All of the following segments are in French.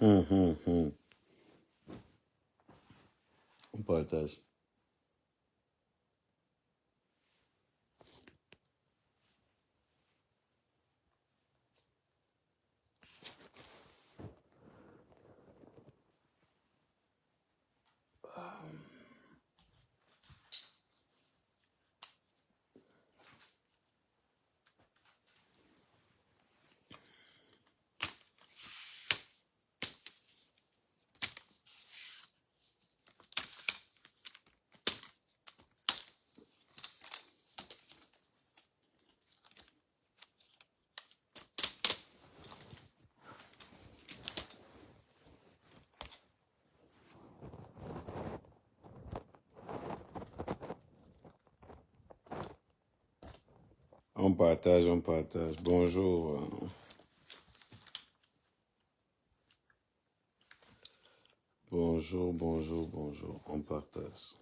On partage. On partage, on partage. Bonjour. Bonjour, bonjour, bonjour. On partage.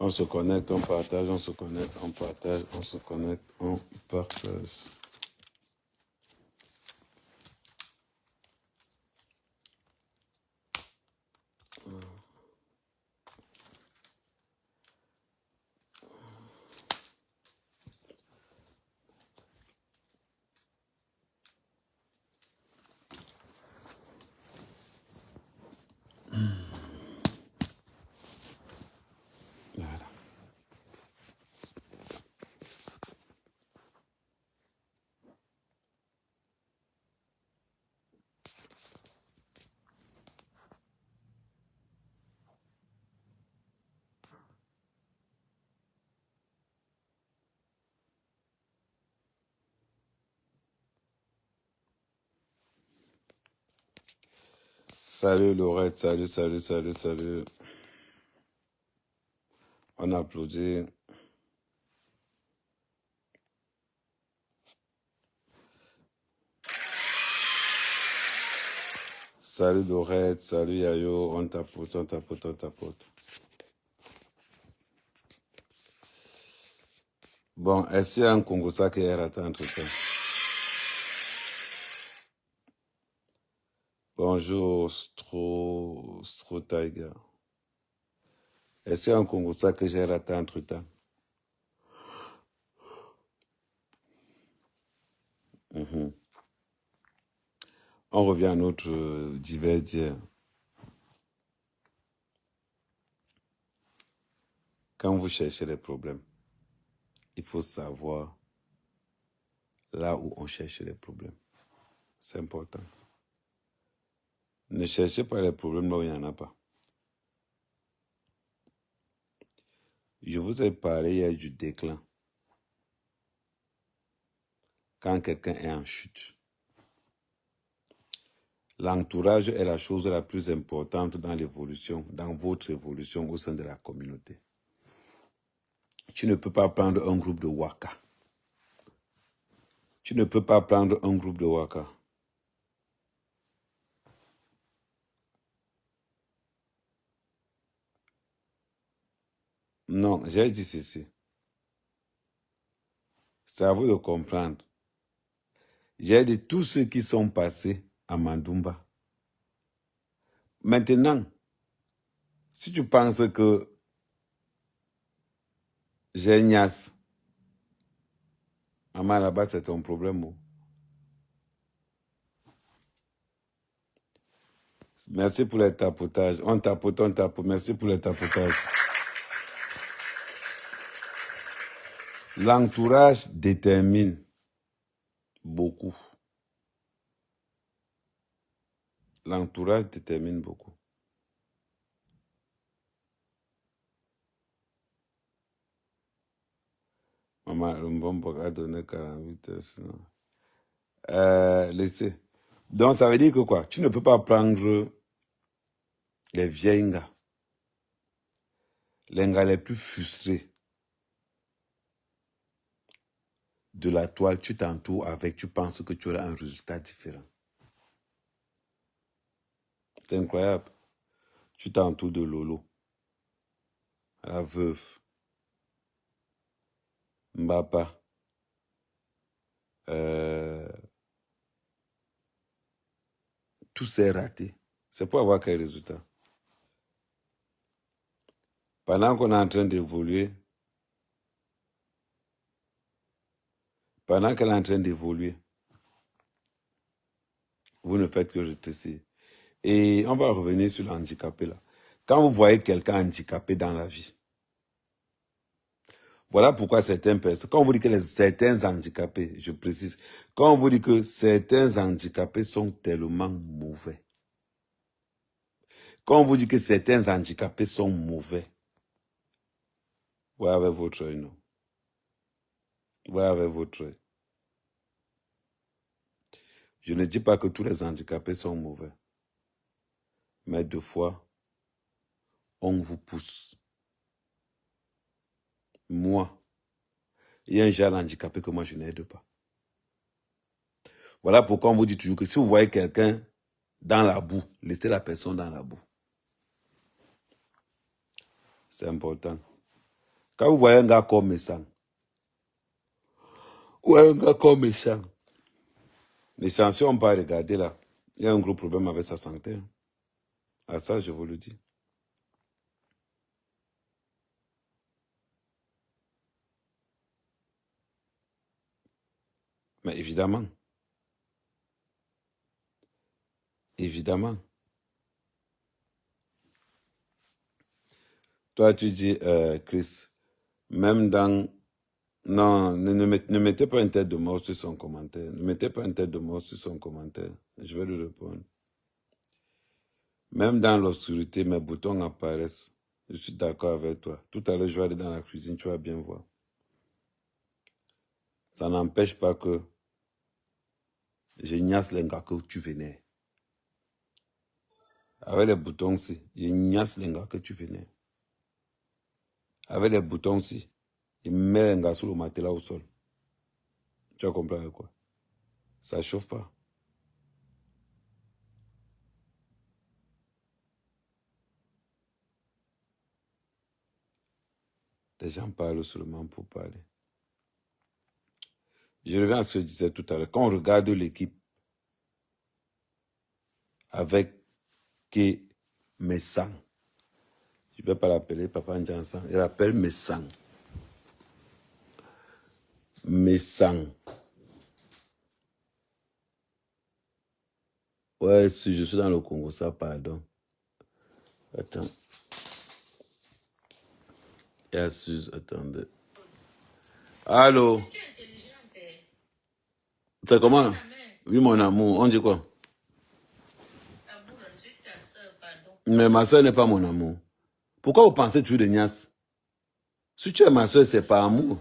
On se connecte, on partage, on se connecte, on partage, on se connecte, on partage. Voilà. Salut Laurette, salut, salut, salut, salut. On applaudit. Salut Laurette, salut Yayo, on tapote, on tapote, on tapote. Bon, est-ce qu'il y a un Congossa qui est raté entre temps? Bonjour Stro Tiger. Est-ce qu'il y a un Congossa que j'ai raté entre temps? On revient à notre divers d'hier. Quand vous cherchez les problèmes, il faut savoir là où on cherche les problèmes. C'est important. Ne cherchez pas les problèmes là où il n'y en a pas. Je vous ai parlé hier du déclin. Quand quelqu'un est en chute. L'entourage est la chose la plus importante dans l'évolution, dans votre évolution au sein de la communauté. Tu ne peux pas prendre un groupe de waka. Tu ne peux pas prendre un groupe de waka. Non, j'ai dit ceci. C'est à vous de comprendre. J'ai dit tous ceux qui sont passés à Mandumba. Maintenant, si tu penses que j'ai Nias, maman là-bas, c'est ton problème. Oh. Merci pour les tapotages. On tapote, on tapote. Merci pour les tapotages. L'entourage détermine beaucoup. L'entourage détermine beaucoup. Maman, le bon a donné 48 heures, sinon. Laissez. Donc, ça veut dire que quoi? Tu ne peux pas prendre les vieilles gars. Les gars les plus frustrés. de la toile, tu t'entoures avec, tu penses que tu auras un résultat différent. C'est incroyable. Tu t'entoures de Lolo, la veuve, Mbapa, tout s'est raté. C'est pour avoir quel résultat? Pendant qu'on est en train d'évoluer, pendant qu'elle est en train d'évoluer, vous ne faites que rétrécir. Et on va revenir sur l'handicapé là. Quand vous voyez quelqu'un handicapé dans la vie, voilà pourquoi certaines personnes, quand on vous dit que certains handicapés, je précise, quand on vous dit que certains handicapés sont tellement mauvais, quand on vous dit que certains handicapés sont mauvais, voyez avec votre œil, non? Voyez avec votre œil. Je ne dis pas que tous les handicapés sont mauvais, mais deux fois, on vous pousse. Moi, il y a un genre handicapé que moi je n'aide pas. Voilà pourquoi on vous dit toujours que si vous voyez quelqu'un dans la boue, laissez la personne dans la boue. C'est important. Quand vous voyez un gars comme Messang, ou un gars comme Messang, les sanctions, on peut regarder là. Il y a un gros problème avec sa santé. À ça, je vous le dis. Mais évidemment, toi tu dis, Chris, même dans... Non, ne mettez pas une tête de mort sur son commentaire. Ne mettez pas une tête de mort sur son commentaire. Je vais lui répondre. Même dans l'obscurité, mes boutons apparaissent. Je suis d'accord avec toi. Tout à l'heure, je vais aller dans la cuisine, tu vas bien voir. Ça n'empêche pas que je gnasse les gars que tu venais. Avec les boutons-ci, je gnasse les gars que tu venais. Avec les boutons-ci, il met un gars sur le matelas au sol. Tu as compris avec quoi? Ça ne chauffe pas. Les gens parlent seulement pour parler. Je reviens à ce que je disais tout à l'heure. Quand on regarde l'équipe avec Messang, je ne vais pas l'appeler Papa Njansan, il l'appelle Messang. Messang. Ouais, si je suis dans le Congo, ça, pardon. Attends. Attendez. Allô? C'est comment? Oui, mon amour. On dit quoi? Mais ma soeur n'est pas mon amour. Pourquoi vous pensez toujours de Nias? Si tu es ma soeur, c'est pas amour.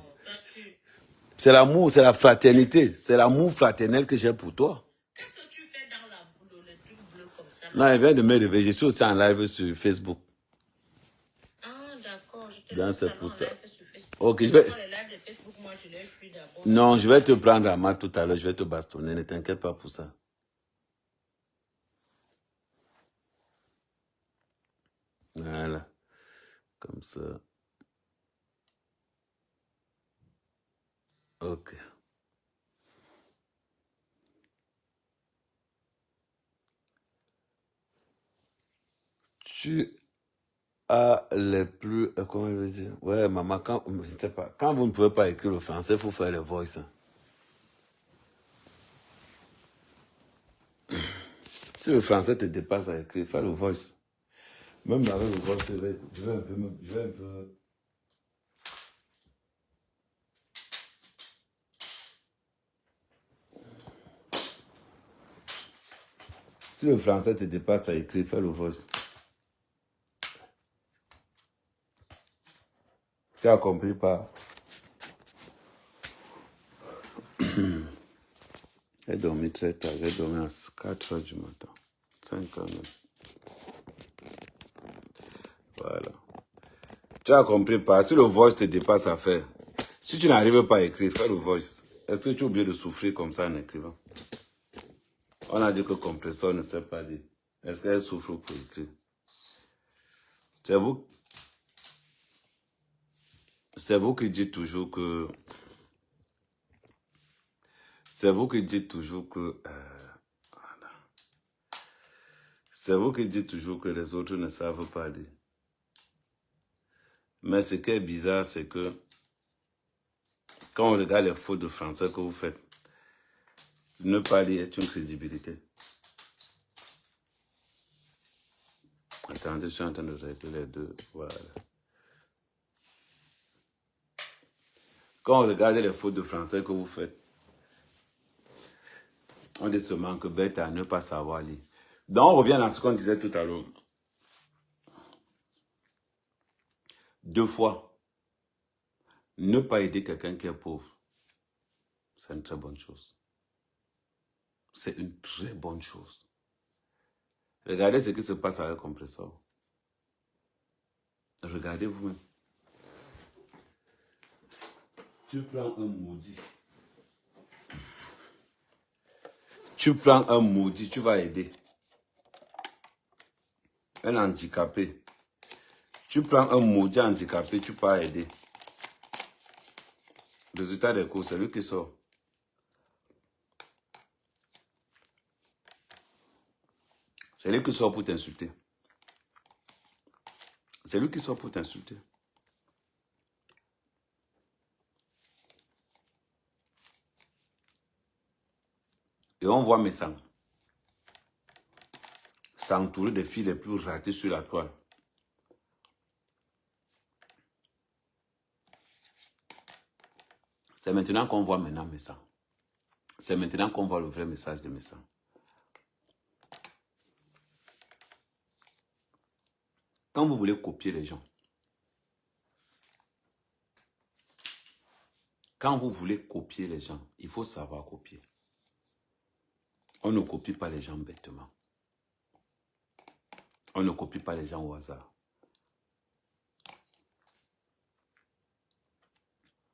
C'est l'amour, c'est la fraternité. C'est l'amour fraternel que j'ai pour toi. Qu'est-ce que tu fais dans la boule, le truc bleu comme ça? Non, elle vient de me réveiller. Je suis aussi en live sur Facebook. Ah, d'accord. Je te Bien, laisse c'est pour ça. live sur Facebook. Ok, je vais... Les lives de Facebook, moi, je les fuis d'abord. Non, je vais te prendre à main tout à l'heure. Je vais te bastonner. Ne t'inquiète pas pour ça. Voilà. Comme ça. Ok. Tu as les plus... comment je veux dire? Ouais, maman, quand... Je sais pas. Quand vous ne pouvez pas écrire le français, il faut faire les voices. Hein. Si le français te dépasse à écrire, fais le voice. Même avec le voice, je vais un peu... Si le français te dépasse à écrire, fais le voice. Tu as compris pas? J'ai dormi très tard. J'ai dormi à 4 heures du matin. 5 heures même. Voilà. Tu as compris pas? Si le voice te dépasse à faire, si tu n'arrives pas à écrire, fais le voice. Est-ce que tu es obligé de souffrir comme ça en écrivant? On a dit que compresseur ne sait pas lire. Est-ce qu'elle souffre pour écrire? C'est vous, c'est vous qui dites toujours que... C'est vous qui dites toujours que... c'est vous qui dites toujours que les autres ne savent pas lire. Mais ce qui est bizarre, c'est que quand on regarde les fautes de français que vous faites, ne pas lire est une crédibilité. Attendez, je suis en train de régler les deux. Voilà. Quand on regarde les fautes de français que vous faites, on dit seulement que bête à ne pas savoir lire. Donc, on revient à ce qu'on disait tout à l'heure. 2 fois, ne pas aider quelqu'un qui est pauvre, c'est une très bonne chose. C'est une très bonne chose. Regardez ce qui se passe avec le compresseur. Regardez vous-même. Tu prends un maudit. Tu prends un maudit, tu vas aider. Un handicapé. Tu prends un maudit handicapé, tu peux aider. Résultat des cours, c'est lui qui sort. C'est lui qui sort pour t'insulter. C'est lui qui sort pour t'insulter. Et on voit mes sangs s'entourer des filles les plus ratées sur la toile. C'est maintenant qu'on voit maintenant mes sangs. C'est maintenant qu'on voit le vrai message de mes sangs. Quand vous voulez copier les gens, quand vous voulez copier les gens, il faut savoir copier. On ne copie pas les gens bêtement. On ne copie pas les gens au hasard.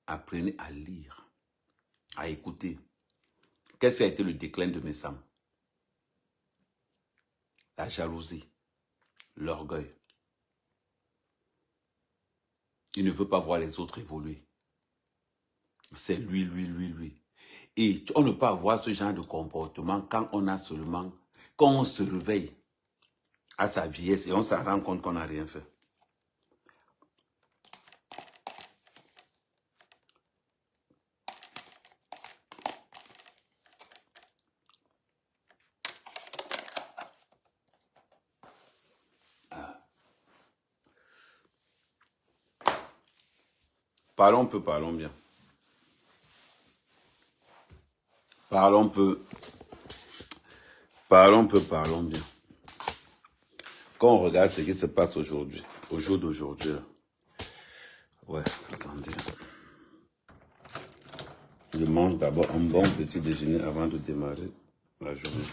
Apprenez à lire, à écouter. Qu'est-ce qui a été le déclin de mes sangs? La jalousie, l'orgueil. Il ne veut pas voir les autres évoluer. C'est lui. Et on ne peut pas avoir ce genre de comportement quand on a seulement, quand on se réveille à sa vieillesse et on s'en rend compte qu'on n'a rien fait. Parlons peu, parlons bien. Parlons peu, parlons bien. Quand on regarde ce qui se passe aujourd'hui, au jour d'aujourd'hui, ouais, attendez. Je mange d'abord un bon petit déjeuner avant de démarrer la journée.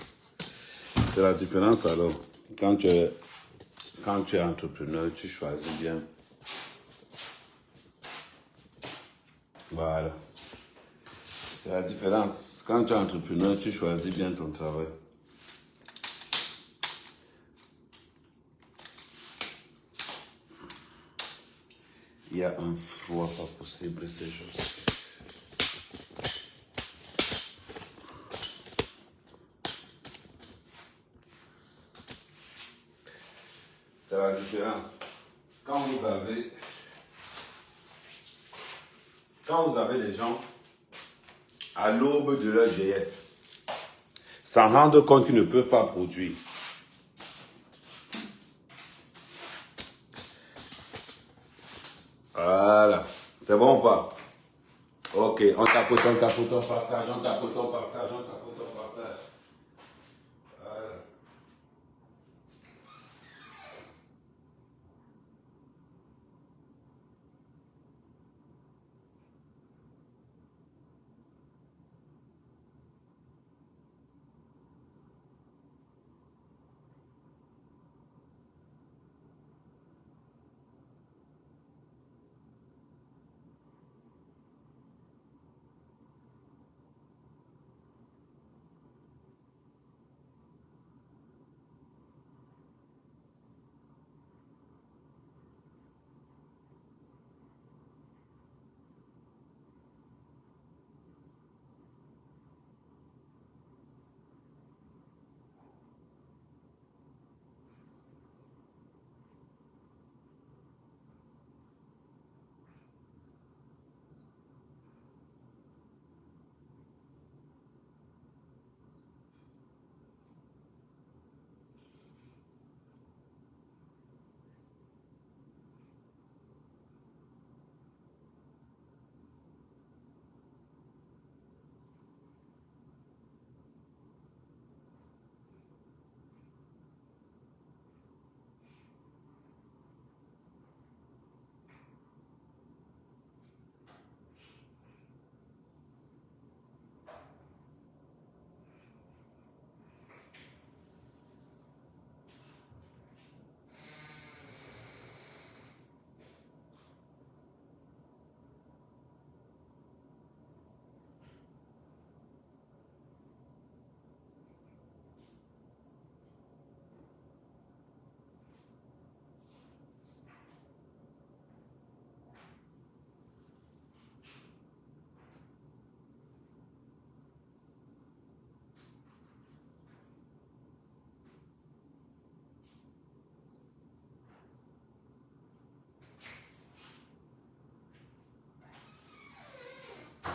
C'est la différence alors. Quand tu es entrepreneur, tu choisis bien. Voilà. C'est la différence. Quand tu es entrepreneur, tu choisis bien ton travail. Il y a un froid pas possible ces jours-ci. C'est la différence. Quand vous avez des gens à l'aube de leur vieillesse, s'en rendre compte qu'ils ne peuvent pas produire. Voilà. C'est bon ou pas? Ok, on tapote, on partage, on tapote, on partage, on partage. Voilà.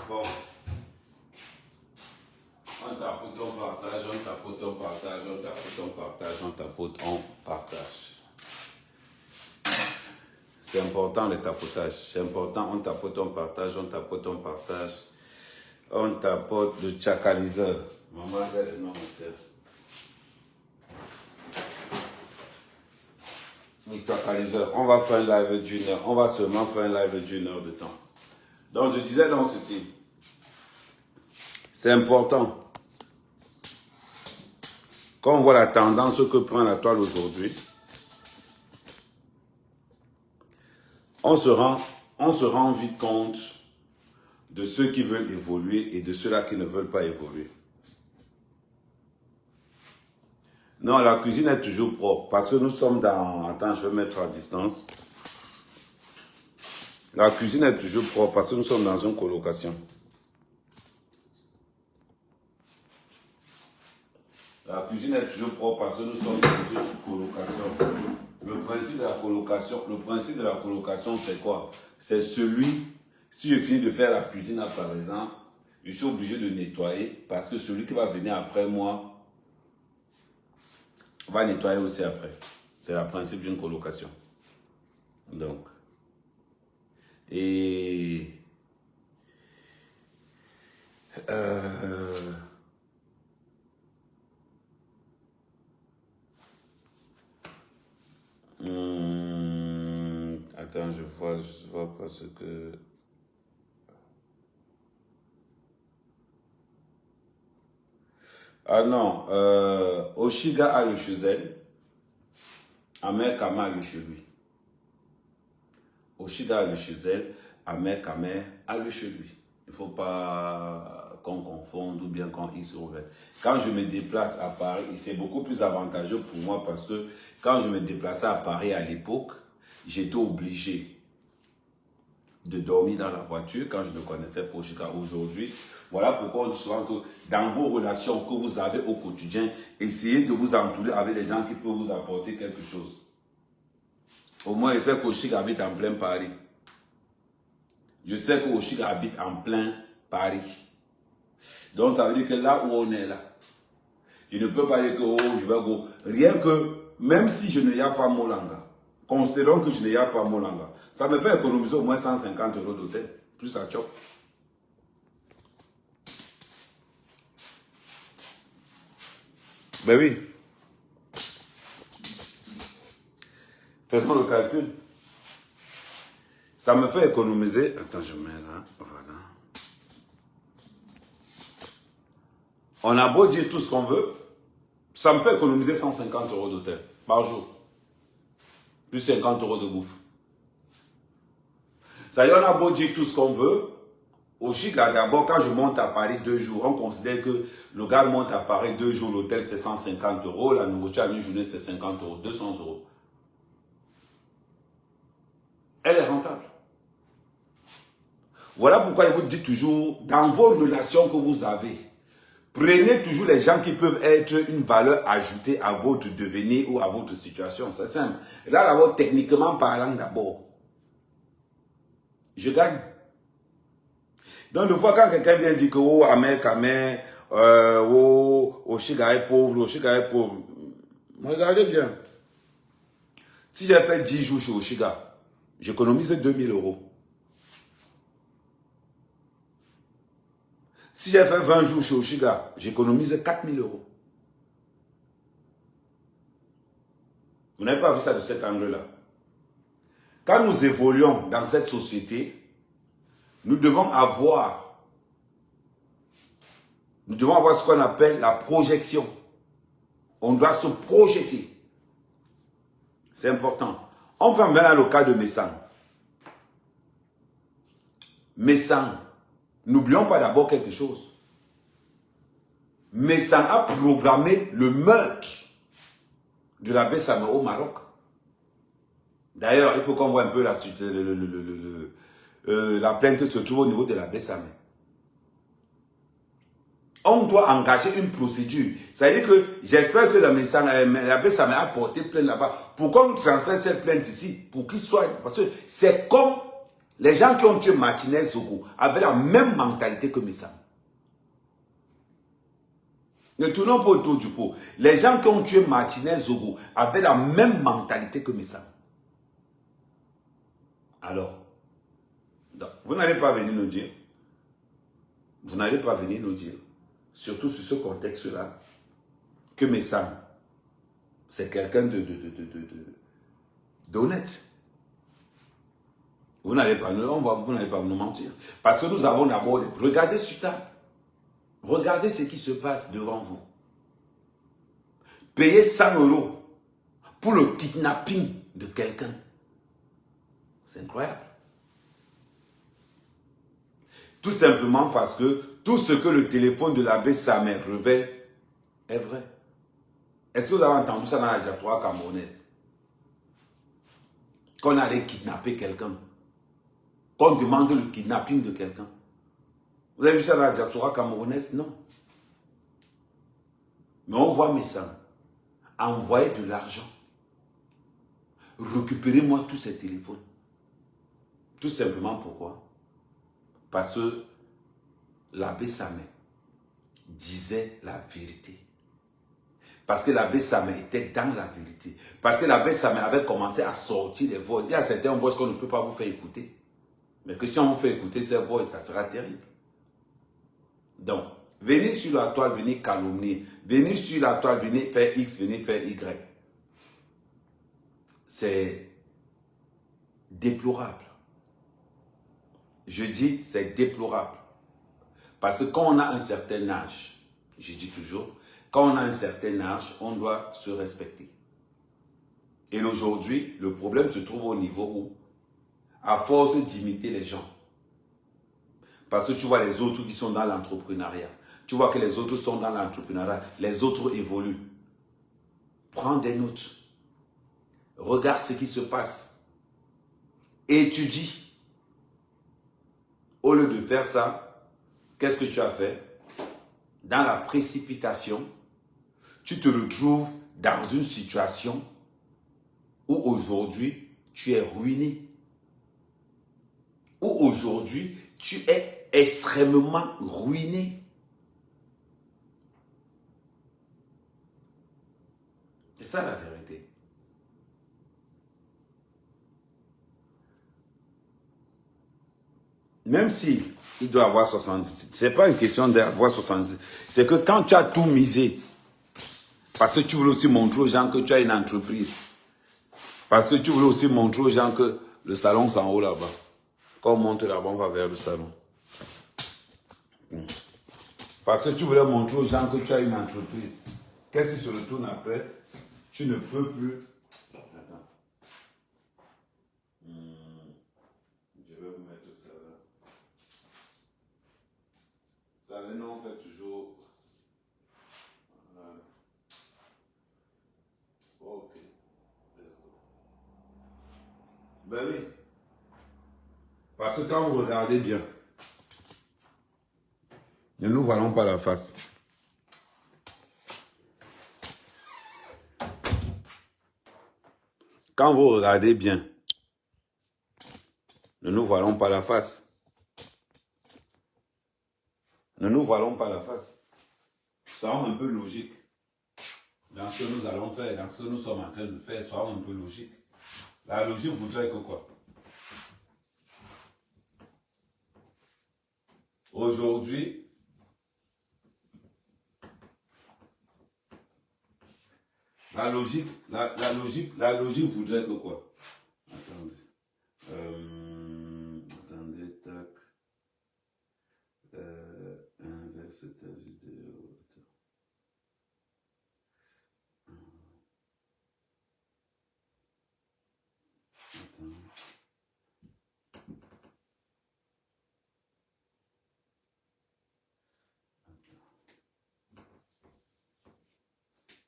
Bon. On tapote, on partage, on tapote, on partage, on tapote, on partage, on tapote, on partage. C'est important le tapotage. C'est important, on tapote, on partage, on tapote, on partage. On tapote le tchakaliseur. Maman, regarde le nom de ça. Le tchakaliseur. On va faire un live d'une heure. On va seulement faire un live d'une heure de temps. Donc, je disais donc ceci. C'est important. Quand on voit la tendance que prend la toile aujourd'hui, on se rend vite compte de ceux qui veulent évoluer et de ceux-là qui ne veulent pas évoluer. Non, la cuisine est toujours propre parce que nous sommes dans... Attends, je vais mettre à distance. La cuisine est toujours propre parce que nous sommes dans une colocation. La cuisine est toujours propre parce que nous sommes dans une colocation. Le principe de la colocation, c'est quoi? C'est celui, si je finis de faire la cuisine, là, par exemple, je suis obligé de nettoyer parce que celui qui va venir après moi va nettoyer aussi après. C'est le principe d'une colocation. Donc, et attends, je vois pas ce que... Ah non, Oshiga a le chez elle, Amer Kama a le chez lui. Oshiga a le chez elle, Amer Kama a le chez lui. Il ne faut pas qu'on confonde ou bien qu'on y se ouvre. Quand je me déplace à Paris, c'est beaucoup plus avantageux pour moi parce que quand je me déplaçais à Paris à l'époque, j'étais obligé de dormir dans la voiture quand je ne connaissais pas Oshiga. Aujourd'hui, voilà pourquoi on dit souvent que dans vos relations que vous avez au quotidien, essayez de vous entourer avec des gens qui peuvent vous apporter quelque chose. Au moins, je sais qu'Oshiga habite en plein Paris. Je sais qu'Oshiga habite en plein Paris. Donc, ça veut dire que là où on est là, je ne peux pas dire que oh, je vais go. Rien que, même si je n'ai pas Molanga, considérons que je n'ai pas Molanga, ça me fait économiser au moins 150 € d'hôtel, plus la chop. Ben oui. Faisons le calcul. Ça me fait économiser. Attends, je mets là. Voilà. On a beau dire tout ce qu'on veut. Ça me fait économiser 150 € d'hôtel par jour. Plus 50 € de bouffe. Ça veut dire, on a beau dire tout ce qu'on veut. Oshiga, d'abord, quand je monte à Paris 2 jours, on considère que le gars monte à Paris 2 jours, l'hôtel c'est 150 €, la nourriture à une journée c'est 50 €, 200 €. Elle est rentable. Voilà pourquoi il vous dit toujours, dans vos relations que vous avez, prenez toujours les gens qui peuvent être une valeur ajoutée à votre devenir ou à votre situation. C'est simple. Là, d'abord, techniquement parlant, d'abord, je gagne. Donc, une fois, quand quelqu'un vient dire que, oh, Amer Kama, oh, Oshiga est pauvre, Oshiga est pauvre. Regardez bien. Si j'ai fait 10 jours chez Oshiga, j'économise 2000 €. Si j'ai fait 20 jours chez Oshiga, j'économise 4000 €. Vous n'avez pas vu ça de cet angle-là. Quand nous évoluons dans cette société, nous devons avoir ce qu'on appelle la projection. On doit se projeter. C'est important. On prend bien le cas de Messang. Messang, n'oublions pas d'abord quelque chose. Messang a programmé le meurtre de l'abbé Samé au Maroc. D'ailleurs, il faut qu'on voit un peu la plainte qui se trouve au niveau de l'abbé Samé. On doit engager une procédure. Ça veut dire que j'espère que l'abbé Samé a porté plainte là-bas. Pourquoi nous transfère cette plainte ici? Pour qu'il soit... Parce que c'est comme Les gens qui ont tué Martinez Zogo avaient la même mentalité que Messam. Ne tournons pas autour du pot. Les gens qui ont tué Martinez Zogo avaient la même mentalité que Messam. Alors, vous n'allez pas venir nous dire, surtout sur ce contexte-là, que Messam, c'est quelqu'un d'honnête. Vous n'allez pas nous mentir. Parce que nous avons d'abord... Regardez sur table. Regardez ce qui se passe devant vous. Payer 100 € pour le kidnapping de quelqu'un. C'est incroyable. Tout simplement parce que tout ce que le téléphone de l'abbé Samer révèle est vrai. Est-ce que vous avez entendu ça dans la diaspora camerounaise? Qu'on allait kidnapper quelqu'un. Qu'on demande le kidnapping de quelqu'un. Vous avez vu ça dans la diaspora camerounaise? Non. Mais on voit Messam envoyer de l'argent. Récupérez-moi tous ces téléphones. Tout simplement pourquoi? Parce que l'abbé Samer disait la vérité. Parce que l'abbé Samer était dans la vérité. Parce que l'abbé Samer avait commencé à sortir des voix. Il y a certaines voix qu'on ne peut pas vous faire écouter. Mais que si on vous fait écouter ces voix, ça sera terrible. Donc, venez sur la toile, venez calomnier. Venez sur la toile, venez faire X, venez faire Y. C'est déplorable. Je dis, c'est déplorable. Parce que quand on a un certain âge, je dis toujours, quand on a un certain âge, on doit se respecter. Et aujourd'hui, le problème se trouve au niveau où, à force d'imiter les gens, parce que tu vois les autres qui sont dans l'entrepreneuriat, tu vois que les autres sont dans l'entrepreneuriat, les autres évoluent. Prends des notes. Regarde ce qui se passe. Étudie. Au lieu de faire ça, qu'est-ce que tu as fait? Dans la précipitation, tu te retrouves dans une situation où aujourd'hui, tu es ruiné. Où aujourd'hui, tu es extrêmement ruiné. C'est ça la vérité. Même si il doit avoir 70, ce n'est pas une question d'avoir 70. C'est que quand tu as tout misé, parce que tu voulais aussi montrer aux gens que tu as une entreprise, parce que tu voulais aussi montrer aux gens que le salon c'est en haut là-bas. Quand on monte là-bas, on va vers le salon. Parce que tu voulais montrer aux gens que tu as une entreprise. Qu'est-ce qui se retourne après? Tu ne peux plus. Attends. Je vais vous mettre ça là. Ça, non, on fait toujours. Ok. Let's go. Ben oui. Parce que quand vous regardez bien, ne nous voilons pas la face. Quand vous regardez bien, ne nous voilons pas la face. Ne nous voilons pas la face. Soyons un peu logiques dans ce que nous allons faire, dans ce que nous sommes en train de faire. Soyons un peu logiques. La logique voudrait que quoi? Aujourd'hui, la logique voudrait que quoi? Attendez. Attendez, tac. Inverse cette vidéo. Attends.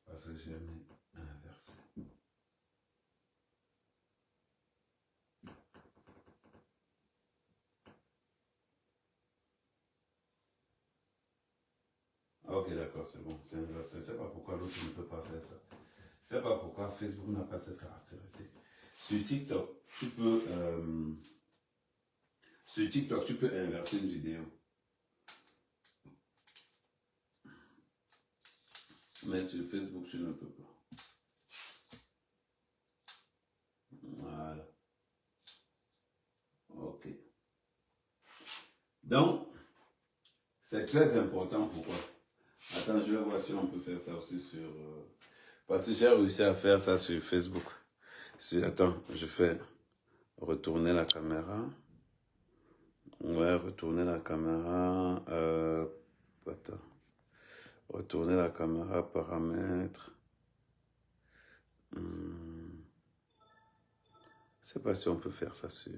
Parce que j'ai mis inversé. Ok, d'accord, c'est bon. C'est inversé. Je ne sais pas pourquoi l'autre ne peut pas faire ça. Je ne sais pas pourquoi Facebook n'a pas cette caractéristique. Sur TikTok, tu peux Sur TikTok, tu peux inverser une vidéo. Mais sur Facebook, tu ne peux pas. Voilà. Ok. Donc, c'est très important. Pourquoi? Attends, je vais voir si on peut faire ça aussi sur... Parce que j'ai réussi à faire ça sur Facebook. Attends, je fais retourner la caméra. Ouais, retourner la caméra. Attends. Retourner la caméra, paramètres. Je ne sais pas si on peut faire ça sur...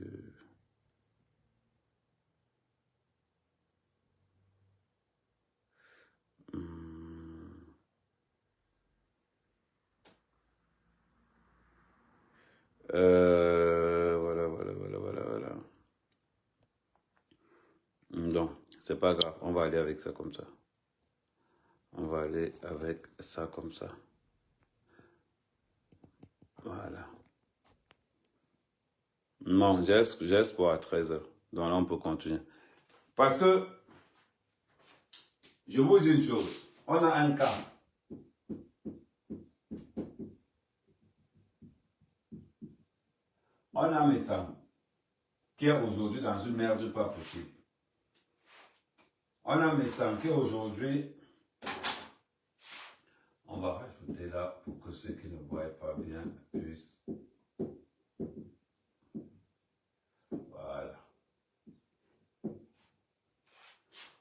Voilà. Donc, c'est pas grave, on va aller avec ça comme ça. On va aller avec ça comme ça. Voilà. Non, j'ai espoir à 13h. Donc là, on peut continuer. Parce que, je vous dis une chose. On a un cas. On a un médecin qui est aujourd'hui dans une merde pas possible. On a un médecin qui est aujourd'hui... On va rajouter là pour que ceux qui ne voient pas bien puissent... Voilà.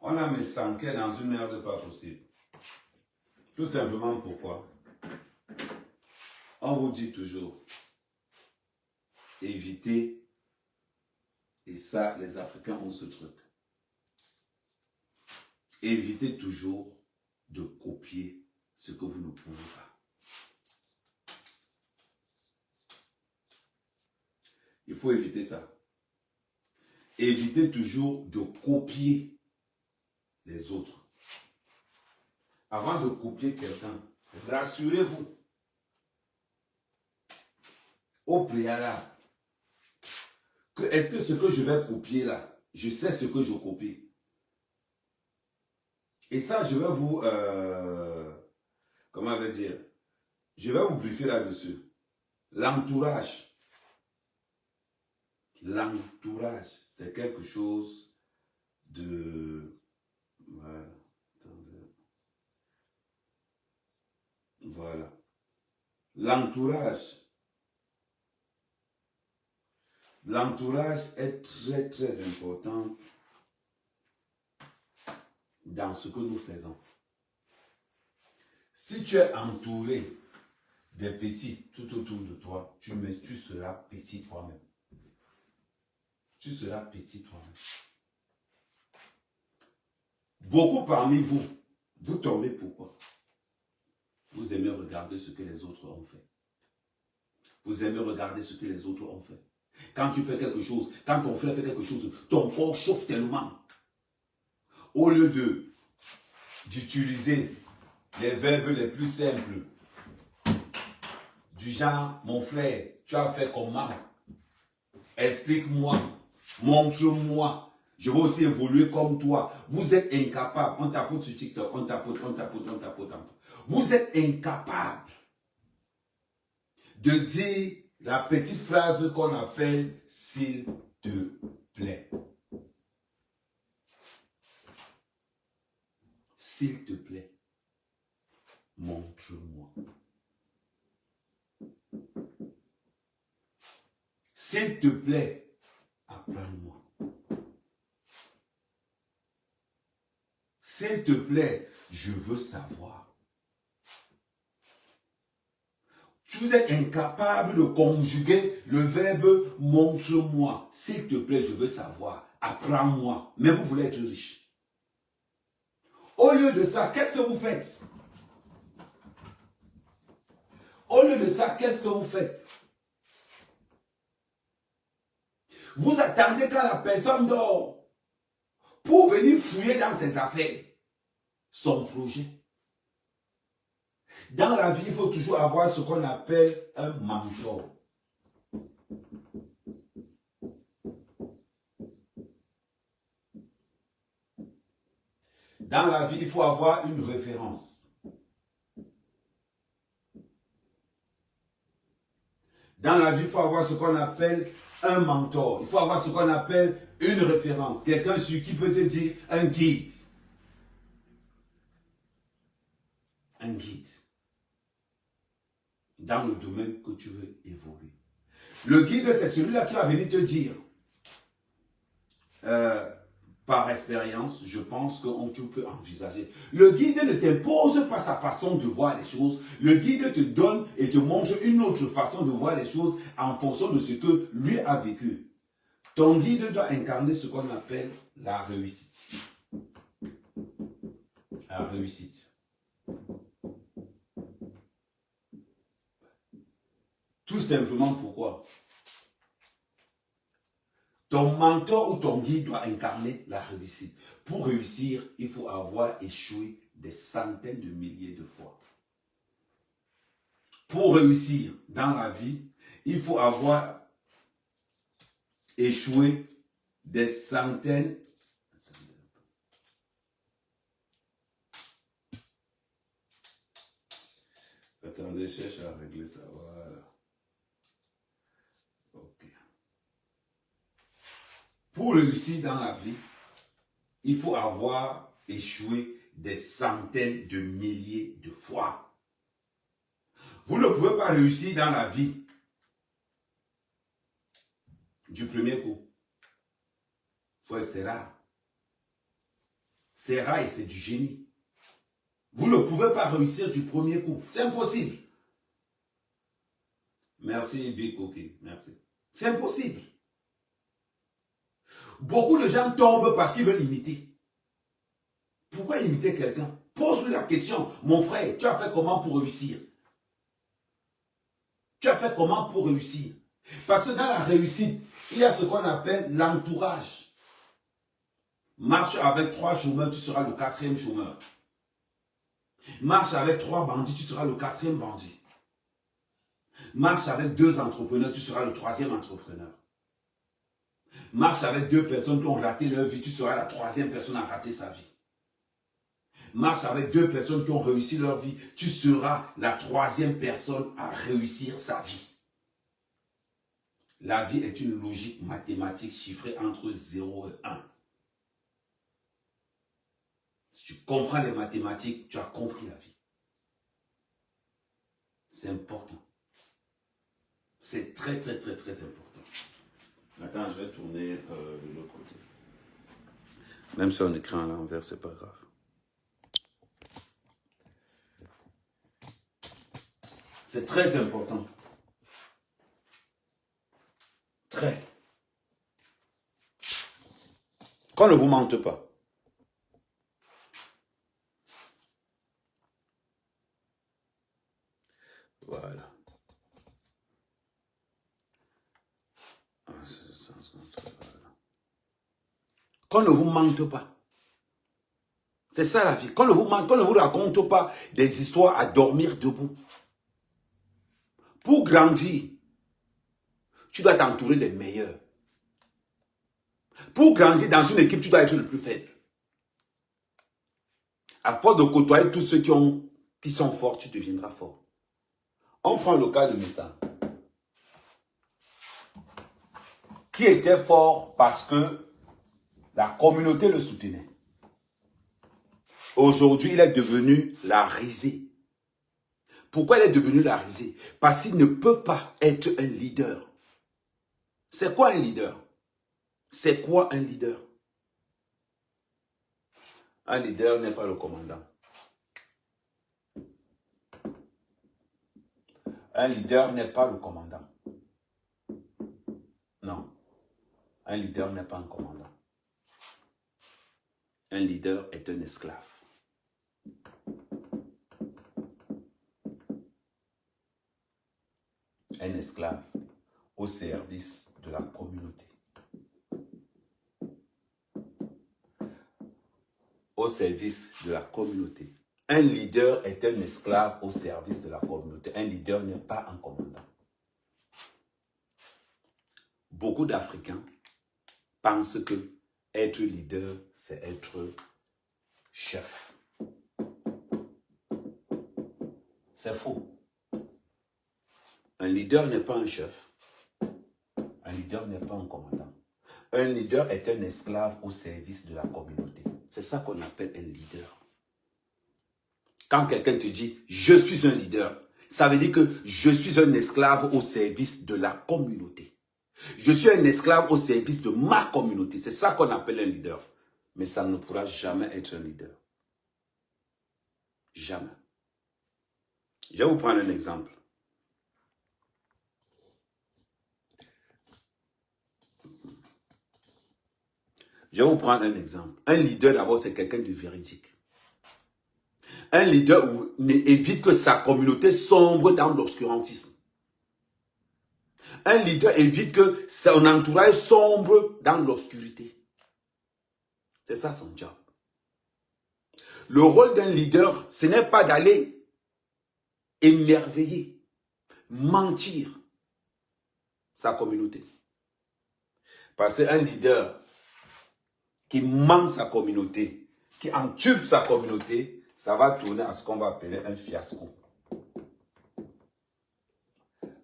On a un médecin qui est dans une merde pas possible. Tout simplement pourquoi? On vous dit toujours, évitez, et ça, les Africains ont ce truc. Évitez toujours de copier ce que vous ne pouvez pas. Il faut éviter ça. Évitez toujours de copier les autres. Avant de copier quelqu'un, rassurez-vous au préalable que est-ce que ce que je vais copier là, je sais ce que je copie. Et ça, je vais vous, comment on va dire, je vais vous briefer là-dessus. L'entourage. L'entourage, c'est quelque chose de... Voilà. Attendez. Voilà. L'entourage. L'entourage est très, très important dans ce que nous faisons. Si tu es entouré des petits tout autour de toi, tu seras petit toi-même. Tu seras petit toi-même. Beaucoup parmi vous, vous tombez pourquoi? Vous aimez regarder ce que les autres ont fait. Vous aimez regarder ce que les autres ont fait. Quand tu fais quelque chose, quand ton frère fait quelque chose, ton corps chauffe tellement. Au lieu d'utiliser les verbes les plus simples, du genre, mon frère, tu as fait comment? Explique-moi, montre-moi, je vais aussi évoluer comme toi. Vous êtes incapable, on tapote sur TikTok, on tapote. Vous êtes incapable de dire la petite phrase qu'on appelle « s'il te plaît ». S'il te plaît, montre-moi. S'il te plaît, apprends-moi. S'il te plaît, je veux savoir. Vous êtes incapable de conjuguer le verbe « montre-moi ». S'il te plaît, je veux savoir. Apprends-moi. Mais vous voulez être riche. Au lieu de ça, qu'est-ce que vous faites? Au lieu de ça, qu'est-ce que vous faites? Vous attendez quand la personne dort pour venir fouiller dans ses affaires, son projet. Dans la vie, il faut toujours avoir ce qu'on appelle un mentor. Dans la vie, il faut avoir une référence. Dans la vie, il faut avoir ce qu'on appelle un mentor. Il faut avoir ce qu'on appelle une référence. Quelqu'un sur qui peut te dire un guide. Un guide. Dans le domaine que tu veux évoluer. Le guide, c'est celui-là qui va venir te dire, par expérience, je pense que tu peux envisager. Le guide ne t'impose pas sa façon de voir les choses. Le guide te donne et te montre une autre façon de voir les choses en fonction de ce que lui a vécu. Ton guide doit incarner ce qu'on appelle la réussite. La réussite. Tout simplement pourquoi? Ton mentor ou ton guide doit incarner la réussite. Pour réussir, il faut avoir échoué des centaines de milliers de fois. Pour réussir dans la vie, il faut avoir échoué des centaines. Attendez, je cherche à régler ça. Voilà. Ok. Pour réussir dans la vie, il faut avoir échoué des centaines de milliers de fois. Vous ne pouvez pas réussir dans la vie du premier coup. C'est rare. C'est rare et c'est du génie. Vous ne pouvez pas réussir du premier coup. C'est impossible. Merci, Big Cookie. Merci. C'est impossible. Beaucoup de gens tombent parce qu'ils veulent imiter. Pourquoi imiter quelqu'un? Pose-lui la question. Mon frère, tu as fait comment pour réussir? Tu as fait comment pour réussir? Parce que dans la réussite, il y a ce qu'on appelle l'entourage. Marche avec 3 chômeurs, tu seras le 4e chômeur. Marche avec 3 bandits, tu seras le 4e bandit. Marche avec 2 entrepreneurs, tu seras le 3e entrepreneur. Marche avec 2 personnes qui ont raté leur vie, tu seras la 3e personne à rater sa vie. Marche avec 2 personnes qui ont réussi leur vie, tu seras la 3e personne à réussir sa vie. La vie est une logique mathématique chiffrée entre 0 et 1. Si tu comprends les mathématiques, tu as compris la vie. C'est important. C'est très, très, très, très important. Attends, je vais tourner de l'autre côté. Même si on écrit à l'envers, c'est pas grave. C'est très important. Très. Qu'on ne vous mente pas. Voilà. Qu'on ne vous mente pas. C'est ça la vie. Qu'on ne vous mente, qu'on ne vous raconte pas des histoires à dormir debout. Pour grandir, tu dois t'entourer des meilleurs. Pour grandir dans une équipe, tu dois être le plus faible. À force de côtoyer tous ceux qui sont forts, tu deviendras fort. On prend le cas de Missa, qui était fort parce que la communauté le soutenait. Aujourd'hui, il est devenu la risée. Pourquoi il est devenu la risée? Parce qu'il ne peut pas être un leader. C'est quoi un leader? C'est quoi un leader? Un leader n'est pas le commandant. Un leader n'est pas le commandant. Non. Un leader n'est pas un commandant. Un leader est un esclave. Un esclave au service de la communauté. Au service de la communauté. Un leader est un esclave au service de la communauté. Un leader n'est pas un commandant. Beaucoup d'Africains pensent que être leader, c'est être chef. C'est faux. Un leader n'est pas un chef. Un leader n'est pas un commandant. Un leader est un esclave au service de la communauté. C'est ça qu'on appelle un leader. Quand quelqu'un te dit « je suis un leader », ça veut dire que je suis un esclave au service de la communauté. Je suis un esclave au service de ma communauté. C'est ça qu'on appelle un leader. Mais ça ne pourra jamais être un leader. Jamais. Je vais vous prendre un exemple. Je vais vous prendre un exemple. Un leader, d'abord, c'est quelqu'un de véridique. Un leader évite que sa communauté sombre dans l'obscurantisme. Un leader évite que son entourage sombre dans l'obscurité. C'est ça son job. Le rôle d'un leader, ce n'est pas d'aller émerveiller, mentir sa communauté. Parce qu'un leader qui ment sa communauté, qui entube sa communauté, ça va tourner à ce qu'on va appeler un fiasco.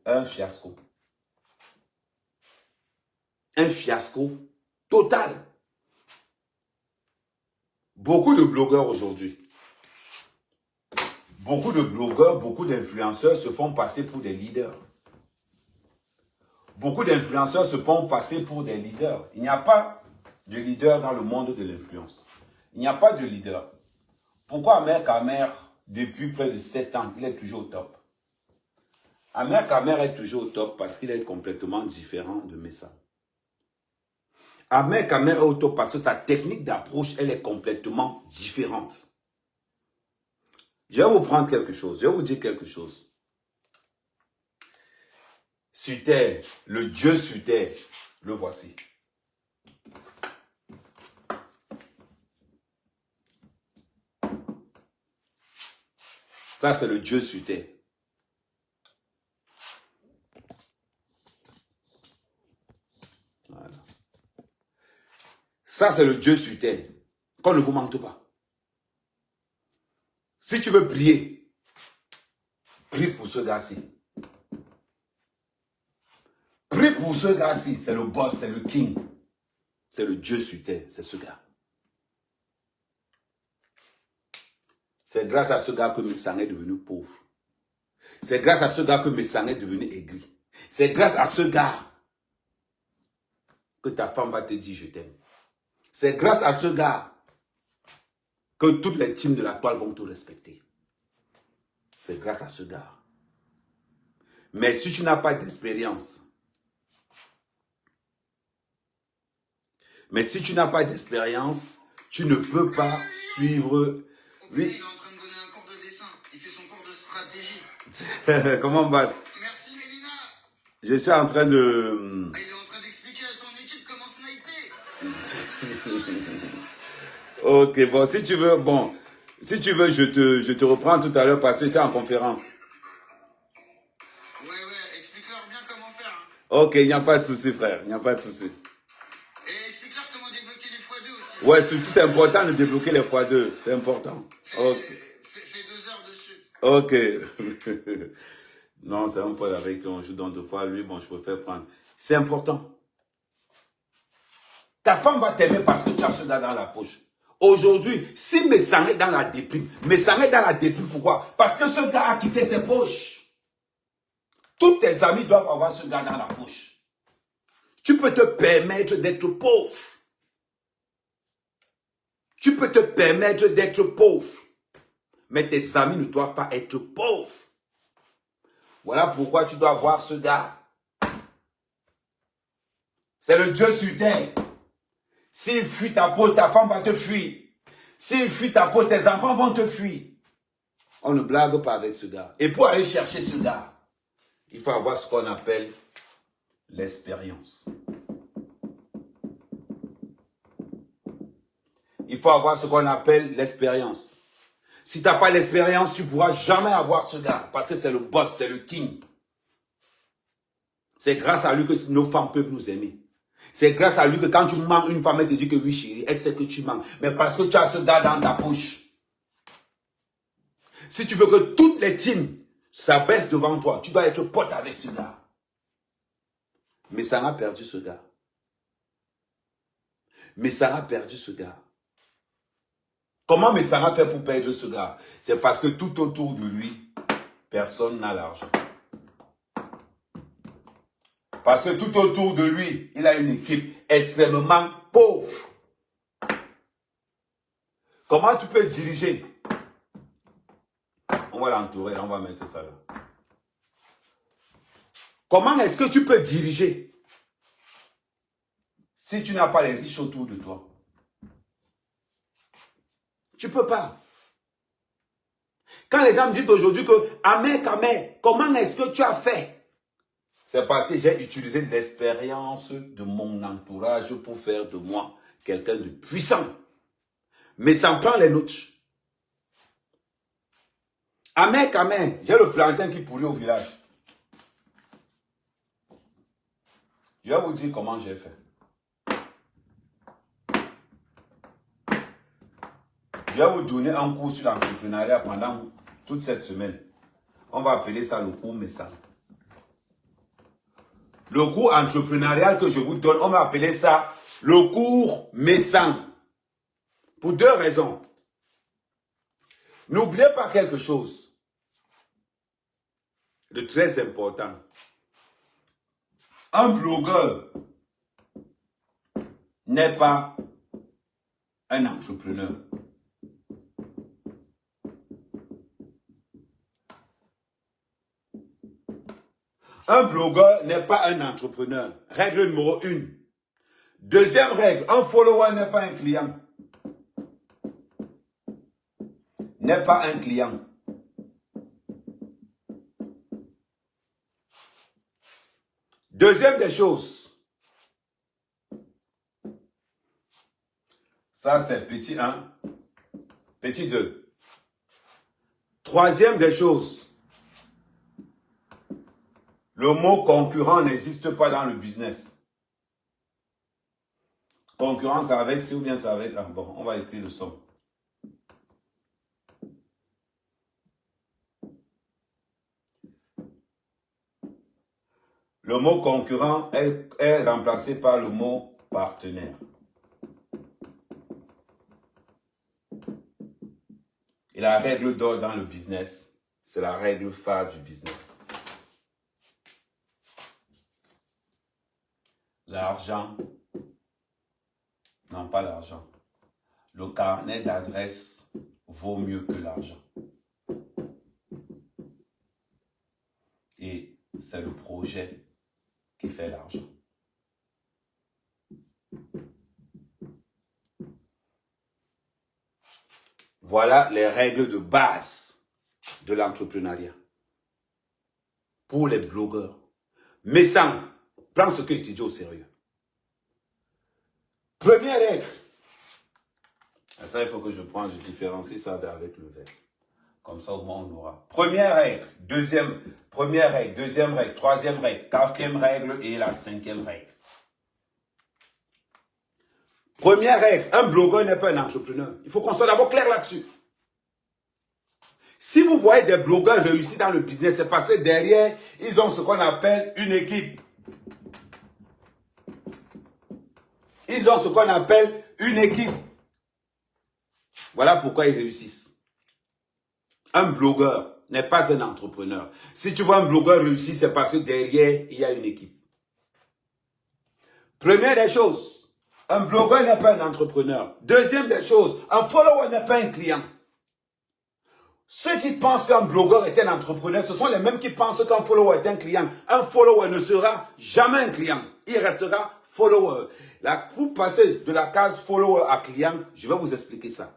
Un fiasco. Un fiasco total. Beaucoup de blogueurs aujourd'hui, beaucoup d'influenceurs se font passer pour des leaders. Beaucoup d'influenceurs se font passer pour des leaders. Il n'y a pas de leader dans le monde de l'influence. Il n'y a pas de leader. Pourquoi Ahmed Kamer, depuis près de 7 ans, il est toujours au top? Ahmed Kamer est toujours au top parce qu'il est complètement différent de Messa. Ahmed Kamer est au top parce que sa technique d'approche, elle est complètement différente. Je vais vous prendre quelque chose, je vais vous dire quelque chose. Sur terre, le Dieu sur terre, le voici. Ça, c'est le Dieu sur terre. Voilà. Ça, c'est le Dieu sur terre. Qu'on ne vous mente pas. Si tu veux prier, prie pour ce gars-ci. Prie pour ce gars-ci. C'est le boss, c'est le king. C'est le Dieu sur terre, c'est ce gars. C'est grâce à ce gars que Messang est devenu pauvre. C'est grâce à ce gars que Messang est devenu aigri. C'est grâce à ce gars que ta femme va te dire je t'aime. C'est grâce à ce gars que toutes les teams de la toile vont te respecter. C'est grâce à ce gars. Mais si tu n'as pas d'expérience, tu ne peux pas suivre. Oui. Il est en train de donner un cours de dessin. Il fait son cours de stratégie. Comment Bass? Merci Mélina. Je suis en train de... Il est en train d'expliquer à son équipe comment sniper. Ok, bon, si tu veux, je te reprends tout à l'heure parce que c'est en conférence. Ouais, explique-leur bien comment faire. Hein. Ok, il n'y a pas de souci, frère, il n'y a pas de souci. Et explique-leur comment débloquer les x2 aussi. Ouais, surtout c'est important de débloquer les x2, c'est important. Ok. Fais 2 heures dessus. Ok. Non, c'est un pote avec qui on joue dans 2 fois. Lui, bon, je préfère prendre. C'est important. Ta femme va t'aimer parce que tu as ce gars dans la poche. Aujourd'hui, si Messang est dans la déprime, pourquoi? Parce que ce gars a quitté ses poches. Tous tes amis doivent avoir ce gars dans la poche. Tu peux te permettre d'être pauvre. Mais tes amis ne doivent pas être pauvres. Voilà pourquoi tu dois voir ce gars. C'est le Dieu sur terre. S'il fuit ta peau, ta femme va te fuir. S'il fuit ta peau, tes enfants vont te fuir. On ne blague pas avec ce gars. Et pour aller chercher ce gars, il faut avoir ce qu'on appelle l'expérience. Il faut avoir ce qu'on appelle l'expérience. Si tu n'as pas l'expérience, tu ne pourras jamais avoir ce gars. Parce que c'est le boss, c'est le king. C'est grâce à lui que nos femmes peuvent nous aimer. C'est grâce à lui que quand tu mens, une femme, elle te dit que oui, chérie, elle sait que tu mens. Mais parce que tu as ce gars dans ta poche. Si tu veux que toutes les teams s'abaissent devant toi, tu dois être pote avec ce gars. Mais ça a perdu ce gars. Mais ça a perdu ce gars. Comment Messana fait pour perdre ce gars? C'est parce que tout autour de lui, personne n'a l'argent. Parce que tout autour de lui, il a une équipe extrêmement pauvre. Comment tu peux diriger? On va l'entourer, on va mettre ça là. Comment est-ce que tu peux diriger si tu n'as pas les riches autour de toi? Tu ne peux pas. Quand les gens me disent aujourd'hui que Ahmed, comment est-ce que tu as fait? C'est parce que j'ai utilisé l'expérience de mon entourage pour faire de moi quelqu'un de puissant. Mais ça me prend les nôtres. Ahmed, j'ai le plantain qui pourrit au village. Je vais vous dire comment j'ai fait. Je vais vous donner un cours sur l'entrepreneuriat pendant toute cette semaine. On va appeler ça le cours Messana. Le cours entrepreneurial que je vous donne, on va appeler ça le cours Messana. Pour deux raisons. N'oubliez pas quelque chose de très important. Un blogueur n'est pas un entrepreneur. Un blogueur n'est pas un entrepreneur. Règle numéro 1. Deuxième règle, un follower n'est pas un client. N'est pas un client. Deuxième des choses. Ça, c'est petit 1. Petit 2. Troisième des choses. Le mot concurrent n'existe pas dans le business. Concurrence avec C ou bien c'est avec... Ah bon, on va écrire le son. Le mot concurrent est remplacé par le mot partenaire. Et la règle d'or dans le business, c'est la règle phare du business. L'argent, non pas l'argent. Le carnet d'adresse vaut mieux que l'argent. Et c'est le projet qui fait l'argent. Voilà les règles de base de l'entrepreneuriat. Pour les blogueurs. Mais sans, prends ce que je te dis au sérieux. Première règle. Attends, il faut que je différencie ça avec le verre. Comme ça, au moins, on aura. Première règle, deuxième règle, troisième règle, quatrième règle et la cinquième règle. Première règle, un blogueur n'est pas un entrepreneur. Il faut qu'on soit d'abord clair là-dessus. Si vous voyez des blogueurs réussir dans le business, c'est parce que derrière, ils ont ce qu'on appelle une équipe. Ils ont ce qu'on appelle une équipe. Voilà pourquoi ils réussissent. Un blogueur n'est pas un entrepreneur. Si tu vois un blogueur réussir, c'est parce que derrière, il y a une équipe. Première des choses, un blogueur n'est pas un entrepreneur. Deuxième des choses, un follower n'est pas un client. Ceux qui pensent qu'un blogueur est un entrepreneur, ce sont les mêmes qui pensent qu'un follower est un client. Un follower ne sera jamais un client. Il restera follower. Là, pour passer de la case follower à client, je vais vous expliquer ça.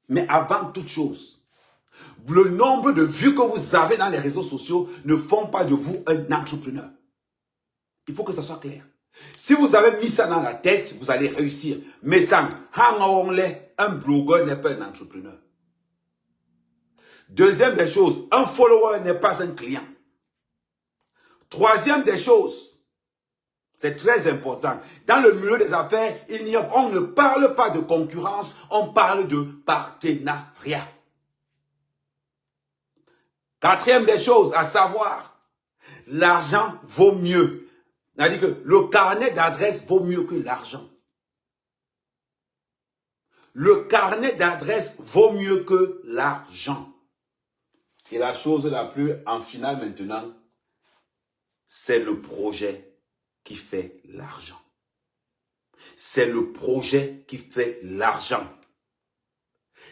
Mais avant toute chose, le nombre de vues que vous avez dans les réseaux sociaux ne font pas de vous un entrepreneur. Il faut que ça soit clair. Si vous avez mis ça dans la tête, vous allez réussir. Mais ça, un blogueur n'est pas un entrepreneur. Deuxième des choses, un follower n'est pas un client. Troisième des choses, C'est très important. Dans le milieu des affaires, on ne parle pas de concurrence, on parle de partenariat. Quatrième des choses à savoir, l'argent vaut mieux. C'est-à-dire que le carnet d'adresse vaut mieux que l'argent. Le carnet d'adresse vaut mieux que l'argent. Et la chose la plus en finale maintenant, c'est le projet qui fait l'argent. C'est le projet qui fait l'argent.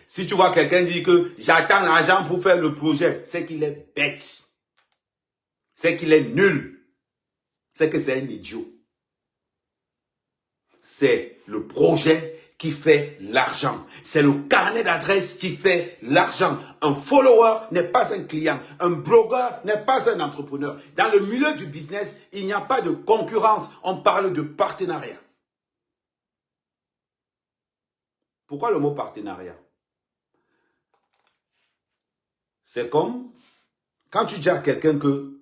Si tu vois quelqu'un dire que j'attends l'argent pour faire le projet, c'est qu'il est bête. C'est qu'il est nul. C'est que c'est un idiot. C'est le projet qui fait l'argent. C'est le carnet d'adresse qui fait l'argent. Un follower n'est pas un client. Un blogueur n'est pas un entrepreneur. Dans le milieu du business, il n'y a pas de concurrence. On parle de partenariat. Pourquoi le mot partenariat? C'est comme quand tu dis à quelqu'un que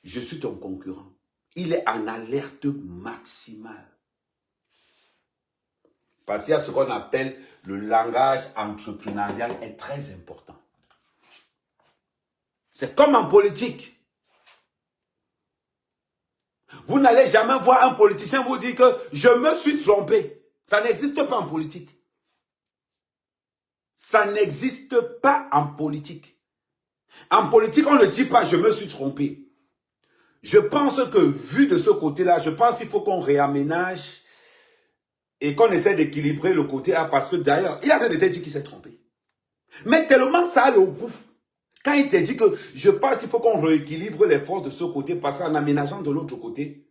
je suis ton concurrent. Il est en alerte maximale. Parce qu'il y a ce qu'on appelle le langage entrepreneurial est très important. C'est comme en politique. Vous n'allez jamais voir un politicien vous dire que je me suis trompé. Ça n'existe pas en politique. Ça n'existe pas en politique. En politique, on ne dit pas je me suis trompé. Je pense que vu de ce côté-là, je pense qu'il faut qu'on réaménage et qu'on essaie d'équilibrer le côté A parce que d'ailleurs, il a rien de te dire qu'il s'est trompé. Mais tellement ça allait au bout. Quand il te dit que je pense qu'il faut qu'on rééquilibre les forces de ce côté parce qu'en aménageant de l'autre côté,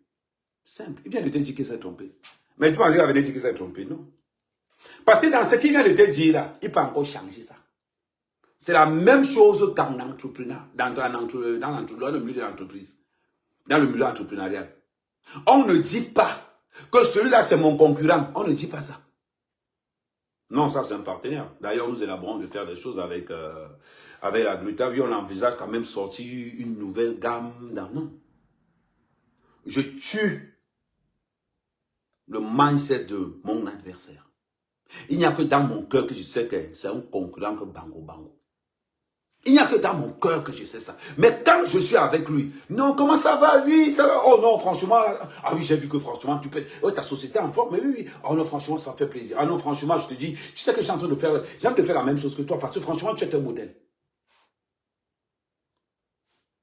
simple. Il vient de te dire qu'il s'est trompé. Mais tu penses qu'il avait dit qu'il s'est trompé, non? Parce que dans ce qu'il vient de te dire là, il peut encore changer ça. C'est la même chose qu'en entrepreneur, dans le milieu de l'entreprise, dans le milieu entrepreneurial. On ne dit pas que celui-là c'est mon concurrent. On ne dit pas ça. Non, ça c'est un partenaire. D'ailleurs, nous élaborons de faire des choses avec la Gluta. Oui, on envisage quand même sortir une nouvelle gamme. Non. Je tue le mindset de mon adversaire. Il n'y a que dans mon cœur que je sais que c'est un concurrent que bango. Il n'y a que dans mon cœur que je sais ça. Mais quand je suis avec lui, non, comment ça va, lui, ça va, oh non, franchement, ah oui, j'ai vu que franchement, tu peux, oh, ta société est en forme, mais oui, oh non, franchement, ça me fait plaisir. Ah non, franchement, je te dis, tu sais que je suis en train de faire, j'aime de faire la même chose que toi, parce que franchement, tu es un modèle.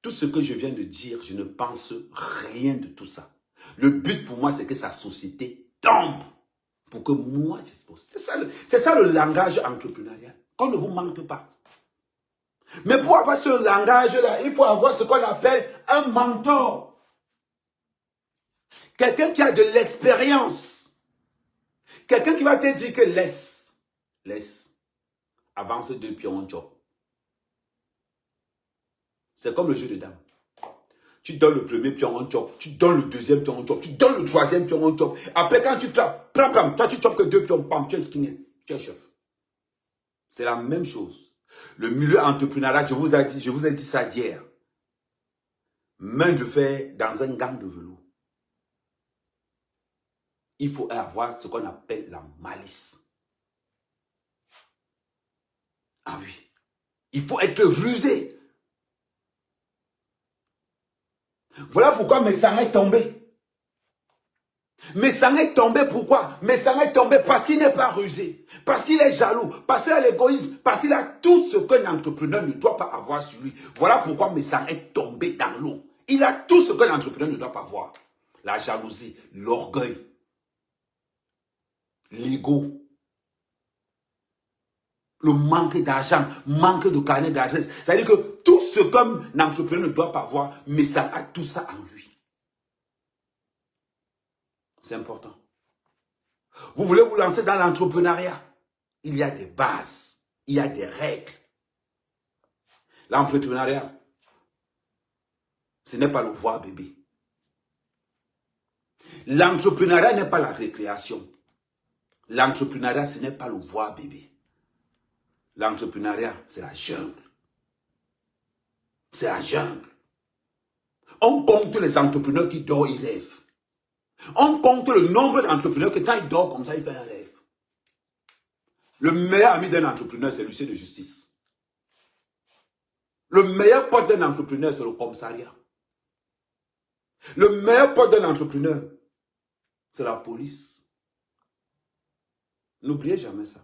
Tout ce que je viens de dire, je ne pense rien de tout ça. Le but pour moi, c'est que sa société tombe pour que moi, j'expose. C'est ça le langage entrepreneurial. Qu'on ne vous manque pas. Mais pour avoir ce langage-là, il faut avoir ce qu'on appelle un mentor. Quelqu'un qui a de l'expérience. Quelqu'un qui va te dire que laisse. Avance 2 pions en job. C'est comme le jeu de dames. Tu donnes le premier pion en job, tu donnes le deuxième pion en job, tu donnes le troisième pion en job. Après, quand tu trappes, toi tu chopes que 2 pions, pam, tu es king, tu es chef. C'est la même chose. Le milieu entrepreneurial, je vous ai dit ça hier. Main de fer dans un gant de velours. Il faut avoir ce qu'on appelle la malice. Ah oui. Il faut être rusé. Voilà pourquoi Messang est tombé. Messang est tombé pourquoi? Messang est tombé parce qu'il n'est pas rusé, parce qu'il est jaloux, parce qu'il a l'égoïsme, parce qu'il a tout ce qu'un entrepreneur ne doit pas avoir sur lui. Voilà pourquoi Messang est tombé dans l'eau. Il a tout ce qu'un entrepreneur ne doit pas avoir. La jalousie, l'orgueil, l'ego, le manque d'argent, manque de carnet d'adresse. C'est-à-dire que tout ce qu'un entrepreneur ne doit pas avoir, Messang a tout ça en lui. C'est important. Vous voulez vous lancer dans l'entrepreneuriat? Il y a des bases, il y a des règles. L'entrepreneuriat, ce n'est pas le voir bébé. L'entrepreneuriat n'est pas la récréation. L'entrepreneuriat, ce n'est pas le voir bébé. L'entrepreneuriat, c'est la jungle. C'est la jungle. On compte les entrepreneurs qui dorment, ils rêvent. On compte le nombre d'entrepreneurs que quand il dort comme ça, il fait un rêve. Le meilleur ami d'un entrepreneur, c'est l'huissier de justice. Le meilleur pote d'un entrepreneur, c'est le commissariat. Le meilleur pote d'un entrepreneur, c'est la police. N'oubliez jamais ça.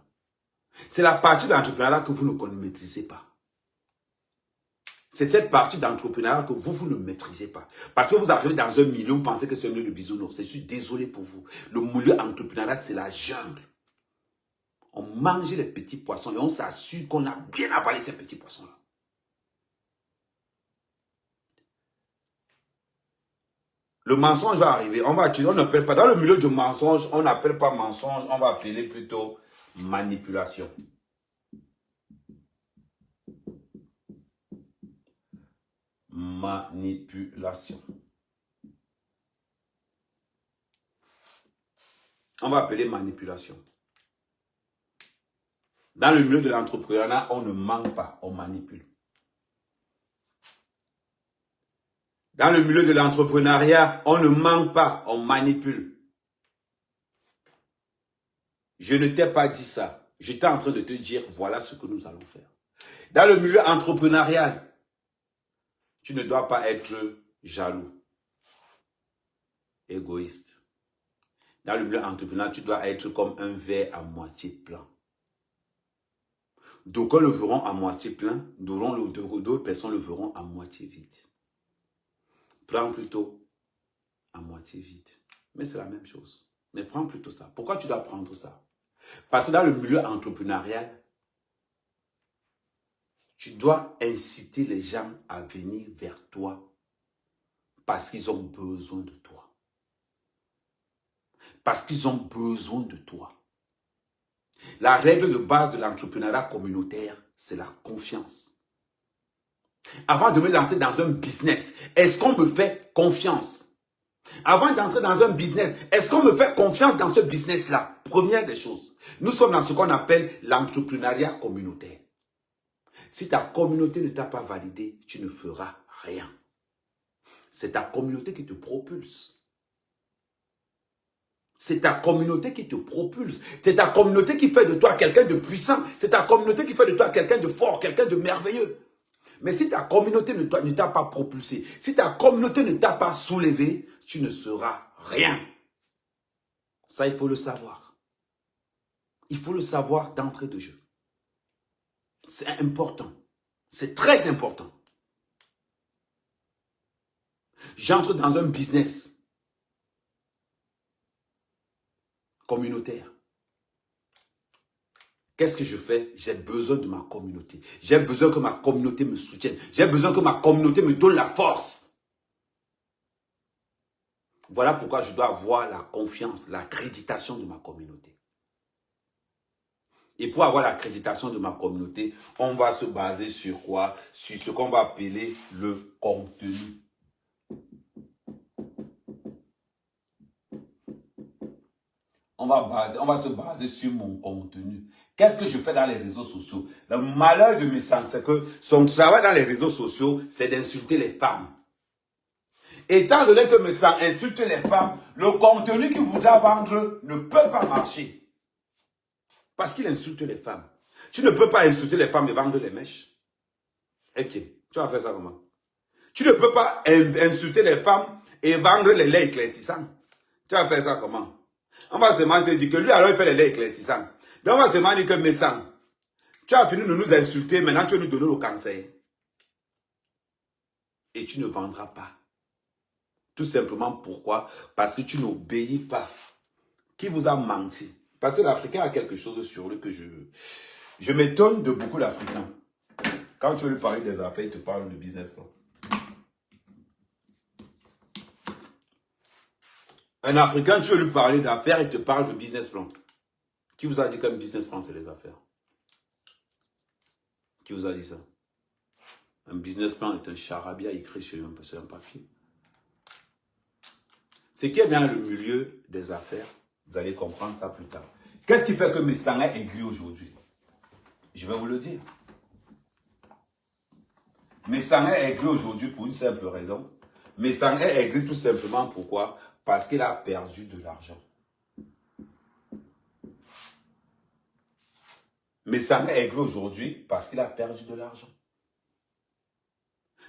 C'est la partie de l'entrepreneuriat que vous ne maîtrisez pas. C'est cette partie d'entrepreneuriat que vous ne maîtrisez pas. Parce que vous arrivez dans un milieu, vous pensez que c'est un milieu de bisounours. Je suis désolé pour vous. Le milieu entrepreneurial, c'est la jungle. On mange les petits poissons et on s'assure qu'on a bien avalé ces petits poissons-là. Le mensonge va arriver. On n'appelle pas. Dans le milieu du mensonge, on n'appelle pas mensonge, on va appeler plutôt manipulation. Manipulation. On va appeler manipulation. Dans le milieu de l'entrepreneuriat, on ne ment pas, on manipule. Dans le milieu de l'entrepreneuriat, on ne ment pas, on manipule. Je ne t'ai pas dit ça. J'étais en train de te dire, voilà ce que nous allons faire. Dans le milieu entrepreneurial, tu ne dois pas être jaloux, égoïste. Dans le milieu entrepreneurial, tu dois être comme un verre à moitié plein. D'aucuns le verront à moitié plein, d'autres personnes le verront à moitié vide. Prends plutôt à moitié vide. Mais c'est la même chose. Mais prends plutôt ça. Pourquoi tu dois prendre ça? Parce que dans le milieu entrepreneurial, tu dois inciter les gens à venir vers toi parce qu'ils ont besoin de toi. Parce qu'ils ont besoin de toi. La règle de base de l'entrepreneuriat communautaire, c'est la confiance. Avant de me lancer dans un business, est-ce qu'on me fait confiance? Avant d'entrer dans un business, est-ce qu'on me fait confiance dans ce business-là? Première des choses, nous sommes dans ce qu'on appelle l'entrepreneuriat communautaire. Si ta communauté ne t'a pas validé, tu ne feras rien. C'est ta communauté qui te propulse. C'est ta communauté qui te propulse. C'est ta communauté qui fait de toi quelqu'un de puissant. C'est ta communauté qui fait de toi quelqu'un de fort, quelqu'un de merveilleux. Mais si ta communauté ne t'a pas propulsé, si ta communauté ne t'a pas soulevé, tu ne seras rien. Ça, il faut le savoir. Il faut le savoir d'entrée de jeu. C'est important. C'est très important. J'entre dans un business communautaire. Qu'est-ce que je fais? J'ai besoin de ma communauté. J'ai besoin que ma communauté me soutienne. J'ai besoin que ma communauté me donne la force. Voilà pourquoi je dois avoir la confiance, l'accréditation de ma communauté. Et pour avoir l'accréditation de ma communauté, on va se baser sur quoi? Sur ce qu'on va appeler le contenu. On va se baser sur mon contenu. Qu'est-ce que je fais dans les réseaux sociaux? Le malheur de Messang, c'est que son travail dans les réseaux sociaux, c'est d'insulter les femmes. Étant donné que Messang insulte les femmes, le contenu qu'il voudra vendre ne peut pas marcher. Parce qu'il insulte les femmes. Tu ne peux pas insulter les femmes et vendre les mèches. Ok, tu vas faire ça comment? Tu ne peux pas insulter les femmes et vendre les laits éclaircissants. Tu vas faire ça comment? On va seulement te dire que lui, alors, il fait les laits éclaircissants. Mais on va seulement dire que Messang, tu as fini de nous insulter, maintenant tu vas nous donner le cancer. Et tu ne vendras pas. Tout simplement pourquoi? Parce que tu n'obéis pas. Qui vous a menti? Parce que l'Africain a quelque chose sur lui que je m'étonne de beaucoup l'Africain. Quand tu veux lui parler des affaires, il te parle de business plan. Un Africain, tu veux lui parler d'affaires, il te parle de business plan. Qui vous a dit qu'un business plan, c'est les affaires? Qui vous a dit ça? Un business plan est un charabia écrit sur un papier. Ce qui est bien le milieu des affaires, vous allez comprendre ça plus tard. Qu'est-ce qui fait que Messang est aigri aujourd'hui? Je vais vous le dire. Messang est aigri aujourd'hui pour une simple raison. Messang est aigri tout simplement pourquoi? Parce qu'il a perdu de l'argent. Messang est aigri aujourd'hui parce qu'il a perdu de l'argent.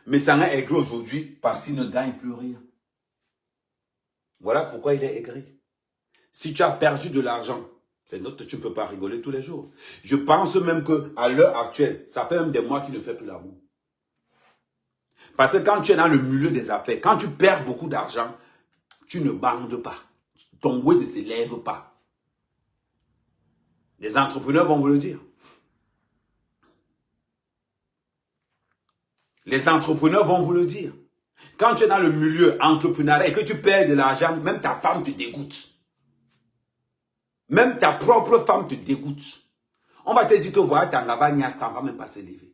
Messang est aigri aujourd'hui parce qu'il ne gagne plus rien. Voilà pourquoi il est aigri. Si tu as perdu de l'argent, c'est notre, tu ne peux pas rigoler tous les jours. Je pense même qu'à l'heure actuelle, ça fait même des mois qu'il ne fait plus l'amour. Parce que quand tu es dans le milieu des affaires, quand tu perds beaucoup d'argent, tu ne bandes pas. Ton web ne s'élève pas. Les entrepreneurs vont vous le dire. Les entrepreneurs vont vous le dire. Quand tu es dans le milieu entrepreneurial et que tu perds de l'argent, même ta femme te dégoûte. Même ta propre femme te dégoûte. On va te dire que voilà, Tangaba Nias, ça ne va même pas s'élever.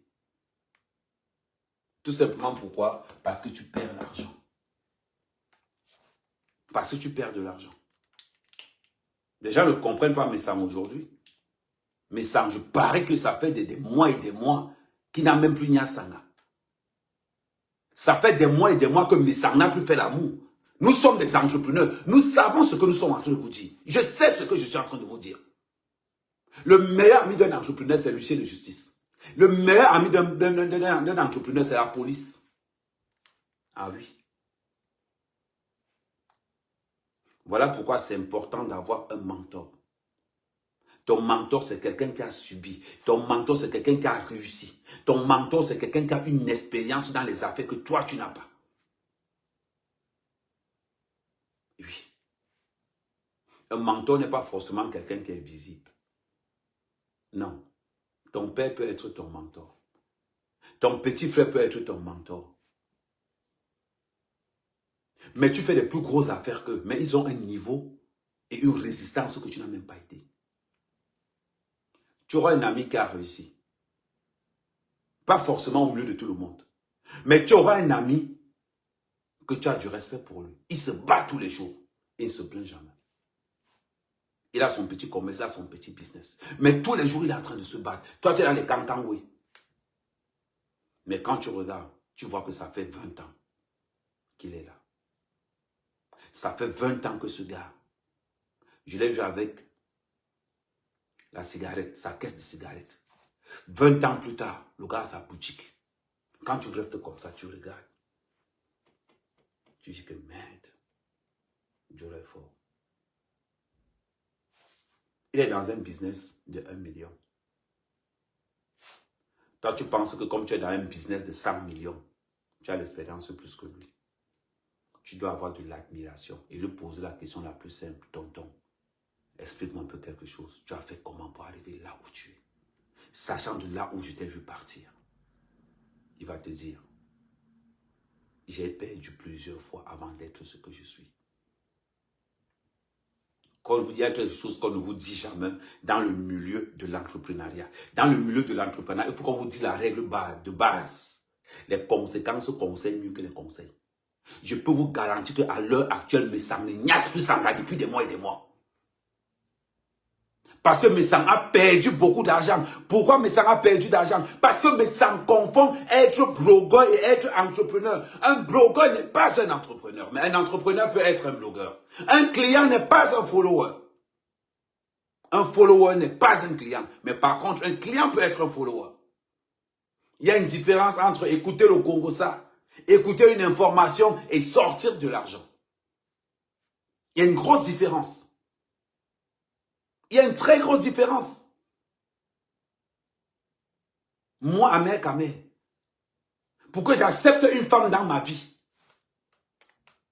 Tout simplement pourquoi? Parce que tu perds l'argent. Parce que tu perds de l'argent. Les gens ne comprennent pas Messang aujourd'hui. Messang, je parie que ça fait des mois et des mois qu'il n'a même plus Niasanga. Ça fait des mois et des mois que Messang n'a plus fait l'amour. Nous sommes des entrepreneurs. Nous savons ce que nous sommes en train de vous dire. Je sais ce que je suis en train de vous dire. Le meilleur ami d'un entrepreneur, c'est l'huissier de justice. Le meilleur ami d'un entrepreneur, c'est la police. Ah oui. Voilà pourquoi c'est important d'avoir un mentor. Ton mentor, c'est quelqu'un qui a subi. Ton mentor, c'est quelqu'un qui a réussi. Ton mentor, c'est quelqu'un qui a une expérience dans les affaires que toi, tu n'as pas. Oui. Un mentor n'est pas forcément quelqu'un qui est visible. Non. Ton père peut être ton mentor. Ton petit frère peut être ton mentor. Mais tu fais des plus grosses affaires qu'eux. Mais ils ont un niveau et une résistance que tu n'as même pas été. Tu auras un ami qui a réussi. Pas forcément au milieu de tout le monde. Mais tu auras un ami que tu as du respect pour lui. Il se bat tous les jours et il ne se plaint jamais. Il a son petit commerce, il a son petit business. Mais tous les jours, il est en train de se battre. Toi, tu es dans les cantangouis. Mais quand tu regardes, tu vois que ça fait 20 ans qu'il est là. Ça fait 20 ans que ce gars, je l'ai vu avec la cigarette, sa caisse de cigarettes. 20 ans plus tard, le gars a sa boutique. Quand tu restes comme ça, tu regardes. Tu dis que merde, Dieu est fort. Il est dans un business de 1 million. Toi, tu penses que comme tu es dans un business de 100 millions, tu as l'expérience plus que lui. Tu dois avoir de l'admiration et lui poser la question la plus simple. Tonton, explique-moi un peu quelque chose. Tu as fait comment pour arriver là où tu es? Sachant de là où je t'ai vu partir. Il va te dire, j'ai perdu plusieurs fois avant d'être ce que je suis. Quand il y a quelque chose qu'on ne vous dit jamais dans le milieu de l'entrepreneuriat. Dans le milieu de l'entrepreneuriat, il faut qu'on vous dise la règle de base. Les conséquences conseillent mieux que les conseils. Je peux vous garantir qu'à l'heure actuelle, Messang ne niasse plus Sanga depuis des mois et des mois. Parce que Messang a perdu beaucoup d'argent. Pourquoi Messang a perdu d'argent? Parce que Messang confond être blogueur et être entrepreneur. Un blogueur n'est pas un entrepreneur, mais un entrepreneur peut être un blogueur. Un client n'est pas un follower. Un follower n'est pas un client. Mais par contre, un client peut être un follower. Il y a une différence entre écouter le Congo-ça, écouter une information et sortir de l'argent. Il y a une grosse différence. Il y a une très grosse différence. Moi, Amer Kamer, pour que j'accepte une femme dans ma vie,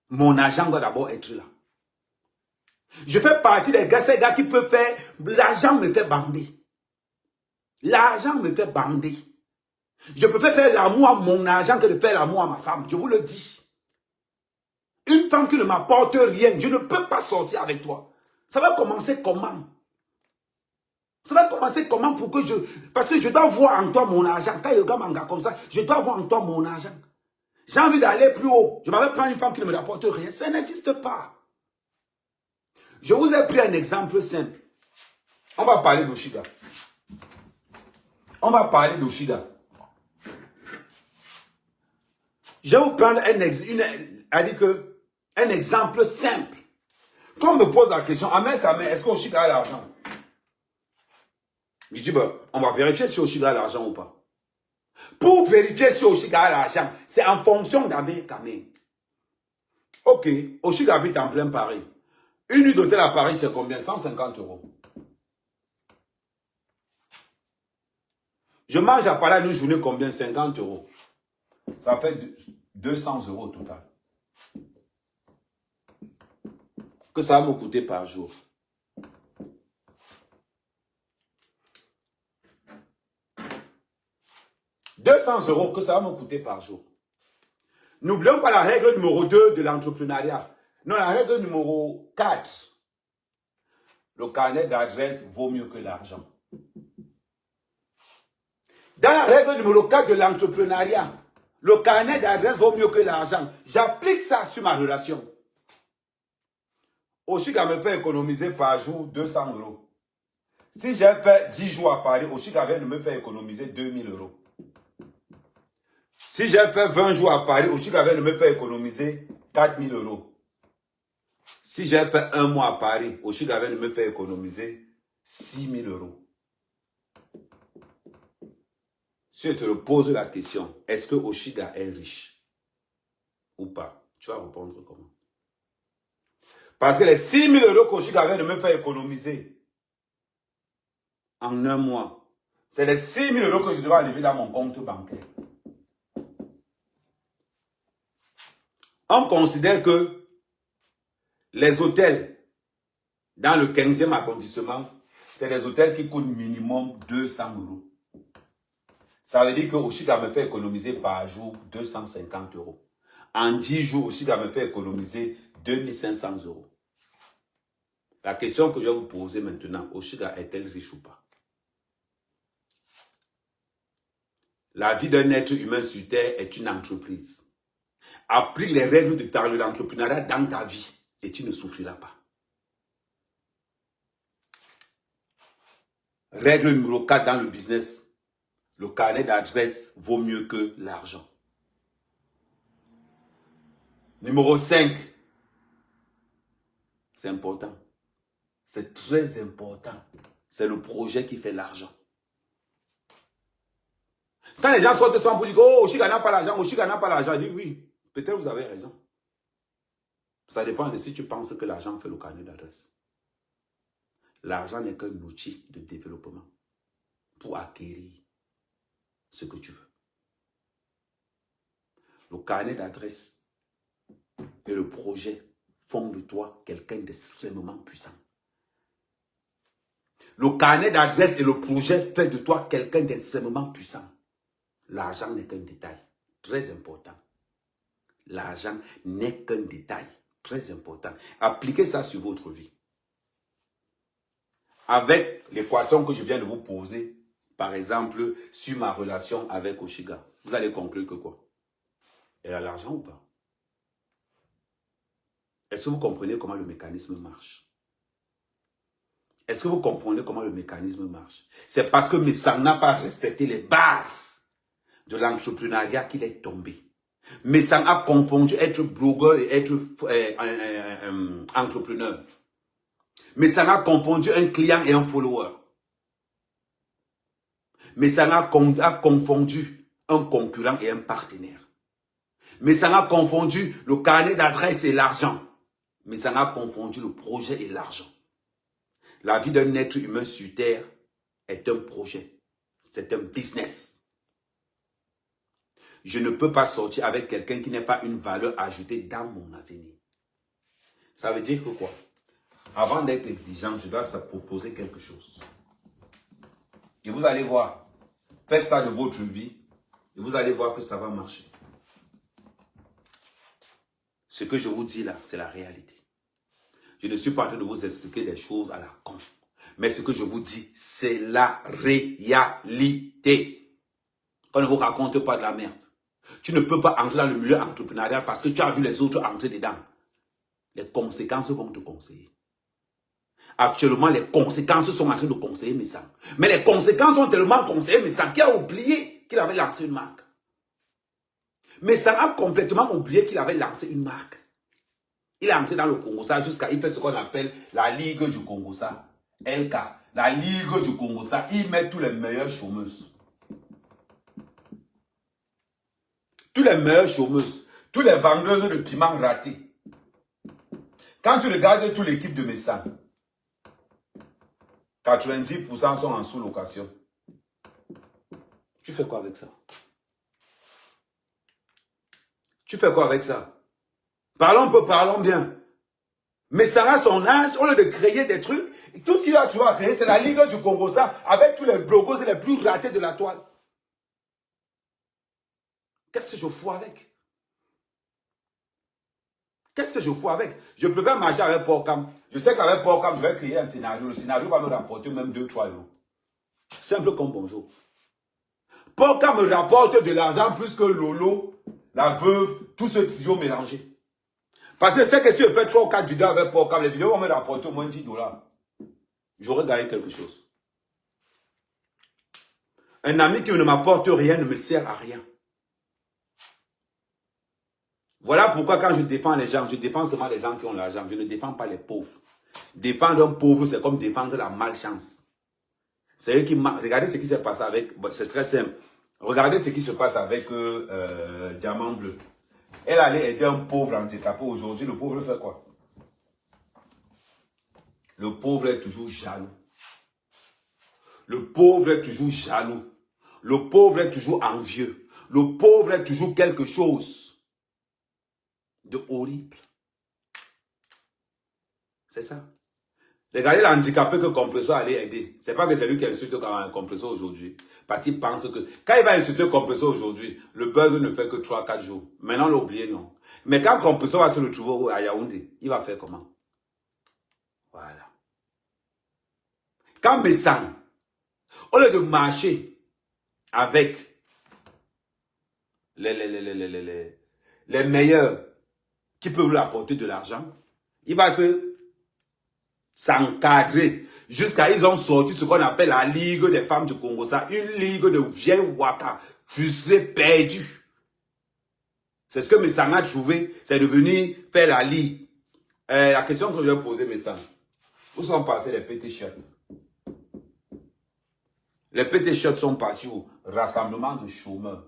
mon argent doit d'abord être là. Je fais partie des gars, ces gars qui peuvent faire, l'argent me fait bander. L'argent me fait bander. Je préfère faire l'amour à mon argent que de faire l'amour à ma femme, je vous le dis. Une femme qui ne m'apporte rien, je ne peux pas sortir avec toi. Ça va commencer comment? Ça va commencer comment pour que je... Parce que je dois voir en toi mon argent. Quand il regarde un gars comme ça, je dois voir en toi mon argent. J'ai envie d'aller plus haut. Je m'avais pris une femme qui ne me rapporte rien. Ça n'existe pas. Je vous ai pris un exemple simple. On va parler d'Oshiga. On va parler d'Oshiga. Je vais vous prendre Elle dit que, un exemple simple. Quand on me pose la question, Amen, est-ce qu'Oshiga a l'argent? Je dis, ben, on va vérifier si Oshiga a l'argent ou pas. Pour vérifier si Oshiga a l'argent, c'est en fonction d'Amen Kamé. Ok, Oshiga habite en plein Paris. Une nuit d'hôtel à Paris, c'est combien? 150 €. Je mange à Paris une journée combien? 50 €. Ça fait 200 € au total. Que ça va me coûter par jour. €200 que ça va me coûter par jour. N'oublions pas la règle numéro 2 de l'entrepreneuriat. Non, la règle numéro 4. Le carnet d'adresse vaut mieux que l'argent. Dans la règle numéro 4 de l'entrepreneuriat, le carnet d'adresse vaut mieux que l'argent. J'applique ça sur ma relation. Oshiga me fait économiser par jour 200 €. Si j'ai fait 10 jours à Paris, Oshiga vient de me faire économiser 2000 €. Si j'ai fait 20 jours à Paris, Oshiga vient de me faire économiser 4000 €. Si j'ai fait un mois à Paris, Oshiga vient de me faire économiser 6000 €. Si je te pose la question, est-ce que Oshiga est riche ou pas? Tu vas répondre comment? Parce que les 6000 € qu'Oshiga vient de me faire économiser en un mois, c'est les 6000 € que je dois enlever dans mon compte bancaire. On considère que les hôtels dans le 15e arrondissement, c'est des hôtels qui coûtent minimum 200 €. Ça veut dire que Oshiga me fait économiser par jour 250 €. En 10 jours, Oshiga me fait économiser 2500 €. La question que je vais vous poser maintenant, Oshiga est-elle riche ou pas? La vie d'un être humain sur Terre est une entreprise. Applique les règles de l'entrepreneuriat dans ta vie et tu ne souffriras pas. Règle numéro 4 dans le business. Le carnet d'adresse vaut mieux que l'argent. Numéro 5. C'est important. C'est très important. C'est le projet qui fait l'argent. Quand les gens sortent de son pour dire, oh, Oshiga n'a pas l'argent, Oshiga n'a pas l'argent, je dis oui, peut-être vous avez raison. Ça dépend de si tu penses que l'argent fait le carnet d'adresse. L'argent n'est qu'un outil de développement pour acquérir ce que tu veux. Le carnet d'adresse et le projet font de toi quelqu'un d'extrêmement puissant. Le carnet d'adresse et le projet fait de toi quelqu'un d'extrêmement puissant. L'argent n'est qu'un détail très important. L'argent n'est qu'un détail très important. Appliquez ça sur votre vie. Avec l'équation que je viens de vous poser, par exemple, sur ma relation avec Oshiga, vous allez conclure que quoi? Elle a l'argent ou pas? Est-ce que vous comprenez comment le mécanisme marche? Est-ce que vous comprenez comment le mécanisme marche? C'est parce que Messang n'a pas respecté les bases de l'entrepreneuriat qu'il est tombé. Messang a confondu être blogueur et être entrepreneur. Messang a confondu un client et un follower. Messang a confondu un concurrent et un partenaire. Messang a confondu le carnet d'adresse et l'argent. Messang a confondu le projet et l'argent. La vie d'un être humain sur Terre est un projet. C'est un business. Je ne peux pas sortir avec quelqu'un qui n'a pas une valeur ajoutée dans mon avenir. Ça veut dire que quoi? Avant d'être exigeant, je dois se proposer quelque chose. Et vous allez voir. Faites ça de votre vie. Et vous allez voir que ça va marcher. Ce que je vous dis là, c'est la réalité. Je ne suis pas en train de vous expliquer des choses à la con. Mais ce que je vous dis, c'est la réalité. Qu'on ne vous raconte pas de la merde. Tu ne peux pas entrer dans le milieu entrepreneurial parce que tu as vu les autres entrer dedans. Les conséquences vont te conseiller. Actuellement, les conséquences sont en train de conseiller Messang. Mais les conséquences ont tellement conseillé Messang qu'il a oublié qu'il avait lancé une marque. Mais ça a complètement oublié qu'il avait lancé une marque. Il est entré dans le Congo-Ça jusqu'à... Il fait ce qu'on appelle la Ligue du Congo-Ça. LK. La Ligue du Congo-Ça. Il met tous les meilleurs chômeuses. Tous les meilleurs chômeuses. Tous les vendeuses de piments ratés. Quand tu regardes toute l'équipe de Messang, 90% sont en sous-location. Tu fais quoi avec ça? Tu fais quoi avec ça? Parlons peu, parlons bien. Mais ça a son âge, au lieu de créer des trucs, tout ce qu'il a, tu vas créer, c'est la Ligue du Congo-Ça, avec tous les blogos les plus ratés de la toile. Qu'est-ce que je fous avec? Qu'est-ce que je fous avec? Je préfère marcher avec Porcam. Je sais qu'avec Porcam, je vais créer un scénario. Le scénario va me rapporter même 2-3 euros. Simple comme bonjour. Porcam me rapporte de l'argent plus que Lolo, la veuve, tous ce trio mélangé. Parce que c'est que si je fais 3 ou 4 vidéos avec Porcam, les vidéos vont me rapporter au moins 10 $. J'aurais gagné quelque chose. Un ami qui ne m'apporte rien ne me sert à rien. Voilà pourquoi quand je défends les gens, je défends seulement les gens qui ont l'argent. Je ne défends pas les pauvres. Défendre un pauvre, c'est comme défendre la malchance. C'est eux qui... Regardez ce qui s'est passé avec... C'est très simple. Regardez ce qui se passe avec Diamant Bleu. Elle allait aider un pauvre handicapé. Aujourd'hui, le pauvre fait quoi? Le pauvre est toujours jaloux. Le pauvre est toujours jaloux. Le pauvre est toujours envieux. Le pauvre est toujours quelque chose de horrible. C'est ça. Regardez l'handicapé que Compressor allait aider. C'est pas que c'est lui qui insulte Compressor aujourd'hui. Parce qu'il pense que quand il va insulter Compressor aujourd'hui, le buzz ne fait que 3-4 jours. Maintenant, l'oublier, non. Mais quand Compressor va se retrouver à Yaoundé, il va faire comment? Voilà. Quand Messang, au lieu de marcher avec les meilleurs qui peuvent lui apporter de l'argent, il va s'encadrer jusqu'à ils ont sorti ce qu'on appelle la Ligue des femmes du Congo-Ça, une ligue de vieilles waka, frustrées, perdues. C'est ce que Messang a trouvé, c'est de venir faire la ligue. La question que je vais poser, Messang, où sont passés les petits shirts? Les petits shirts sont partis au rassemblement de chômeurs.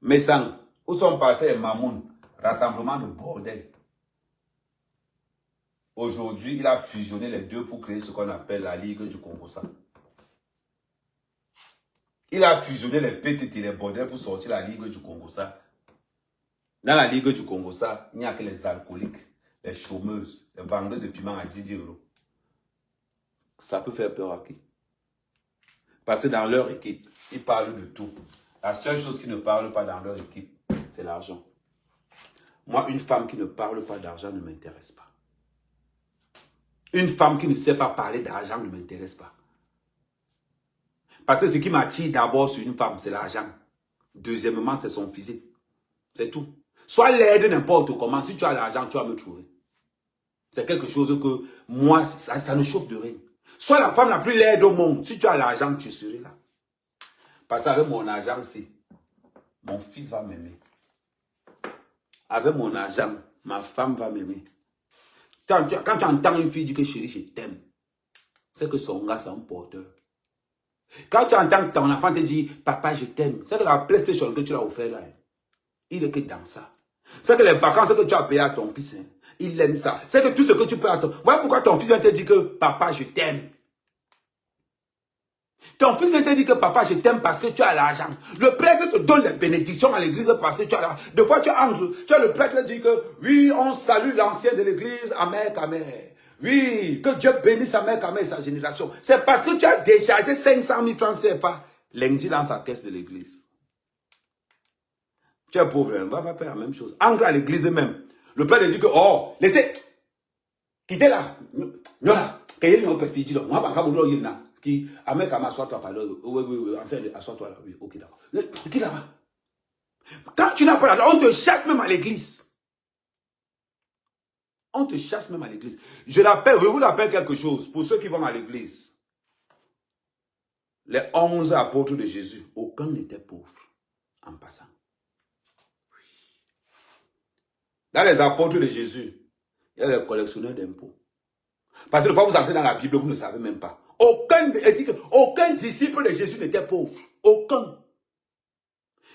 Messang, où sont passés les mamouns? Rassemblement de bordel. Aujourd'hui, il a fusionné les deux pour créer ce qu'on appelle la Ligue du Congo-Ça. Il a fusionné les petites et les bordels pour sortir la Ligue du Congo-Ça. Dans la Ligue du Congo-Ça, il n'y a que les alcooliques, les chômeuses, les vendeurs de piments à 10 €. Ça peut faire peur à qui? Parce que dans leur équipe, ils parlent de tout. La seule chose qu'ils ne parlent pas dans leur équipe, c'est l'argent. Moi, une femme qui ne parle pas d'argent ne m'intéresse pas. Une femme qui ne sait pas parler d'argent ne m'intéresse pas. Parce que ce qui m'attire d'abord sur une femme, c'est l'argent. Deuxièmement, c'est son physique. C'est tout. Sois laide n'importe comment. Si tu as l'argent, tu vas me trouver. C'est quelque chose que moi, ça ne chauffe de rien. Sois la femme la plus laide au monde. Si tu as l'argent, tu serais là. Parce qu'avec mon argent aussi, mon fils va m'aimer. Avec mon argent, ma femme va m'aimer. Quand tu entends une fille dire que chérie, je t'aime, c'est que son gars, c'est un porteur. Quand tu entends ton enfant te dire papa, je t'aime, c'est que la PlayStation que tu l'as offert là, il est que dans ça. C'est que les vacances que tu as payées à ton fils, il aime ça. C'est que tout ce que tu peux attendre. Voilà pourquoi ton fils vient te dire que papa, je t'aime. Ton fils vient te dire que papa, je t'aime parce que tu as l'argent. Le prêtre te donne les bénédictions à l'église parce que tu as l'argent. Des fois, tu as le prêtre qui dit que oui, on salue l'ancien de l'église, amen, amen. Oui, que Dieu bénisse sa mère, amen, sa génération. C'est parce que tu as déchargé 500 000 francs CFA, lundi dans sa caisse de l'église. Tu es pauvre, va faire la même chose. Entre à l'église même. Le prêtre dit que, oh, laissez, quittez là. Voilà, qu'il y ait un dit, moi, je vais qui, Amen, assois-toi par là. Oui, enseigne, assois-toi là. Oui, ok, d'accord. Qui là-bas? Quand tu n'as pas l'argent, on te chasse même à l'église. On te chasse même à l'église. Je vous rappelle quelque chose. Pour ceux qui vont à l'église, les 11 apôtres de Jésus, aucun n'était pauvre en passant. Dans les apôtres de Jésus, il y a les collectionneurs d'impôts. Parce que une fois que vous entrez dans la Bible, vous ne savez même pas. Aucun disciple de Jésus n'était pauvre. Aucun.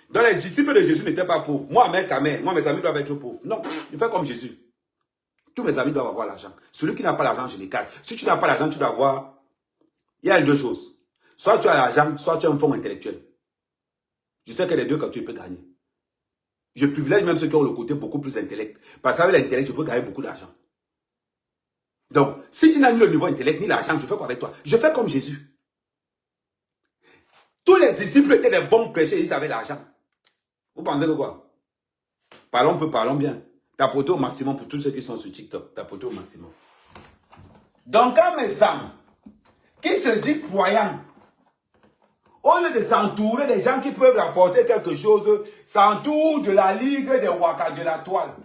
Donc les disciples de Jésus n'étaient pas pauvres. Moi, mes amis doivent être pauvres. Non, je fais comme Jésus. Tous mes amis doivent avoir l'argent. Celui qui n'a pas l'argent, je l'écarte. Si tu n'as pas l'argent, tu dois avoir... Il y a deux choses. Soit tu as l'argent, soit tu as un fonds intellectuel. Je sais que les deux, quand tu peux gagner. Je privilège même ceux qui ont le côté beaucoup plus intellect. Parce qu'avec l'intellect, tu peux gagner beaucoup d'argent. Donc, si tu n'as ni le niveau intellect, ni l'argent, tu fais quoi avec toi? Je fais comme Jésus. Tous les disciples étaient des bons prêcheurs, ils avaient l'argent. Vous pensez que quoi? Parlons peu, parlons bien. Tapoter au maximum pour tous ceux qui sont sur TikTok. Tapoter au maximum. Donc, quand mes âmes, qui se disent croyants, au lieu de s'entourer des gens qui peuvent apporter quelque chose, s'entourent de la Ligue des Waka de la Toile.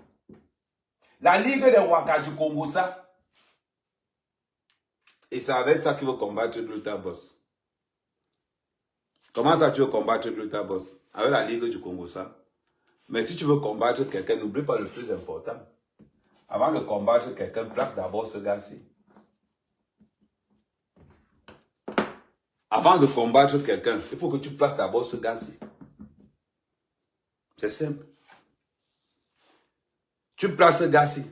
La Ligue des Waka du Congo, ça. Et c'est avec ça qu'ils vont combattre l'Utah Boss. Comment ça tu veux combattre l'Utah Boss? Avec la Ligue du Congo, ça. Mais si tu veux combattre quelqu'un, n'oublie pas le plus important. Avant de combattre quelqu'un, place d'abord ce gars-ci. Avant de combattre quelqu'un, il faut que tu places d'abord ce gars-ci. C'est simple. Tu places ce gars-ci.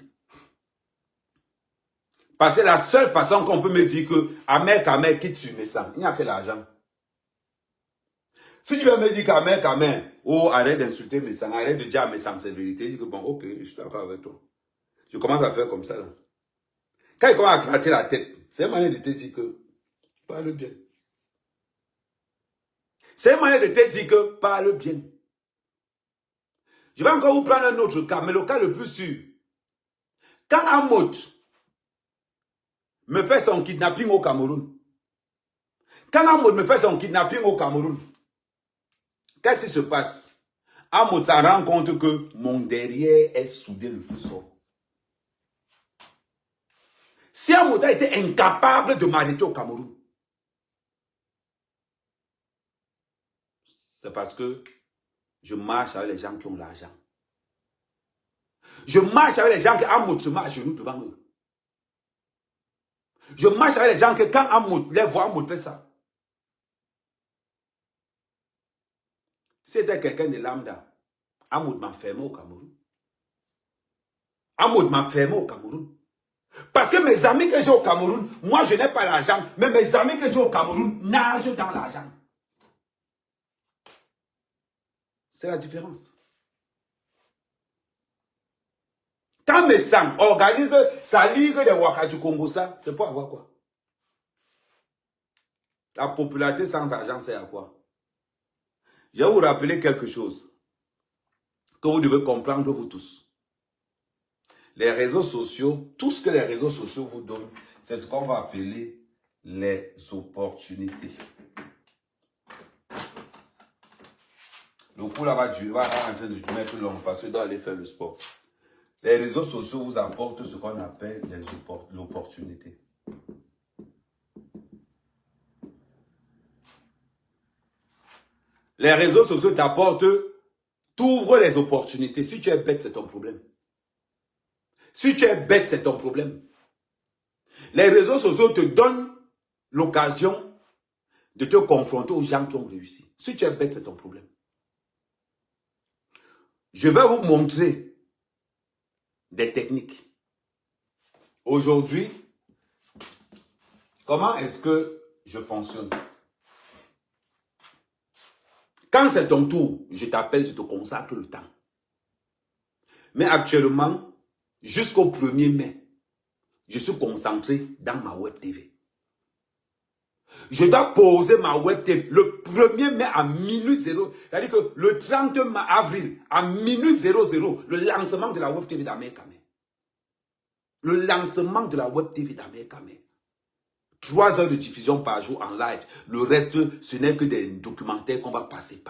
Parce que la seule façon qu'on peut me dire que Ahmed quitte sur mes sangs, il n'y a que l'argent. Si tu veux me dire qu'Ahmed, oh, arrête d'insulter mes sangs, arrête de dire à mes sangs c'est vérité, je dis que bon, ok, je suis d'accord avec toi. Je commence à faire comme ça là. Quand il commence à gratter la tête, c'est une manière de te dire que parle bien. C'est une manière de te dire que parle bien. Je vais encore vous prendre un autre cas, mais le cas le plus sûr. Quand Ahmed me fait son kidnapping au Cameroun, qu'est-ce qui se passe? Ahmed s'en rend compte que mon derrière est soudé le feu sort. Si Ahmed a été incapable de m'arrêter au Cameroun, c'est parce que je marche avec les gens qui ont l'argent. Je marche avec les gens qui Ahmed se met à genoux devant eux. Je marche avec les gens que quand Ahmed les voit, Ahmed fait ça. C'était quelqu'un de lambda. Ahmed m'a fermé au Cameroun. Ahmed m'a fermé au Cameroun. Parce que mes amis que j'ai au Cameroun, moi je n'ai pas l'argent, mais mes amis que j'ai au Cameroun nagent dans l'argent. C'est la différence. Quand mes sangs organise sa ligue des Waka du Congo, ça, c'est pour avoir quoi? La popularité sans argent, c'est à quoi? Je vais vous rappeler quelque chose que vous devez comprendre vous tous. Les réseaux sociaux, tout ce que les réseaux sociaux vous donnent, c'est ce qu'on va appeler les opportunités. Le coup là va en train de mettre long parce que je dois aller faire le sport. Les réseaux sociaux vous apportent ce qu'on appelle l'opportunité. Les réseaux sociaux t'apportent, t'ouvrent les opportunités. Si tu es bête, c'est ton problème. Si tu es bête, c'est ton problème. Les réseaux sociaux te donnent l'occasion de te confronter aux gens qui ont réussi. Si tu es bête, c'est ton problème. Je vais vous montrer des techniques. Aujourd'hui, comment est-ce que je fonctionne? Quand c'est ton tour, je t'appelle, je te consacre le temps. Mais actuellement, jusqu'au 1er mai, je suis concentré dans ma web TV. Je dois poser ma web TV le 1er mai à minuit 0. C'est-à-dire que le 30 avril à minuit 00, le lancement de la web TV d'Ahmed Kamé. Le lancement de la web TV d'Ahmed Kamé. 3 heures de diffusion par jour en live. Le reste, ce n'est que des documentaires qu'on va passer.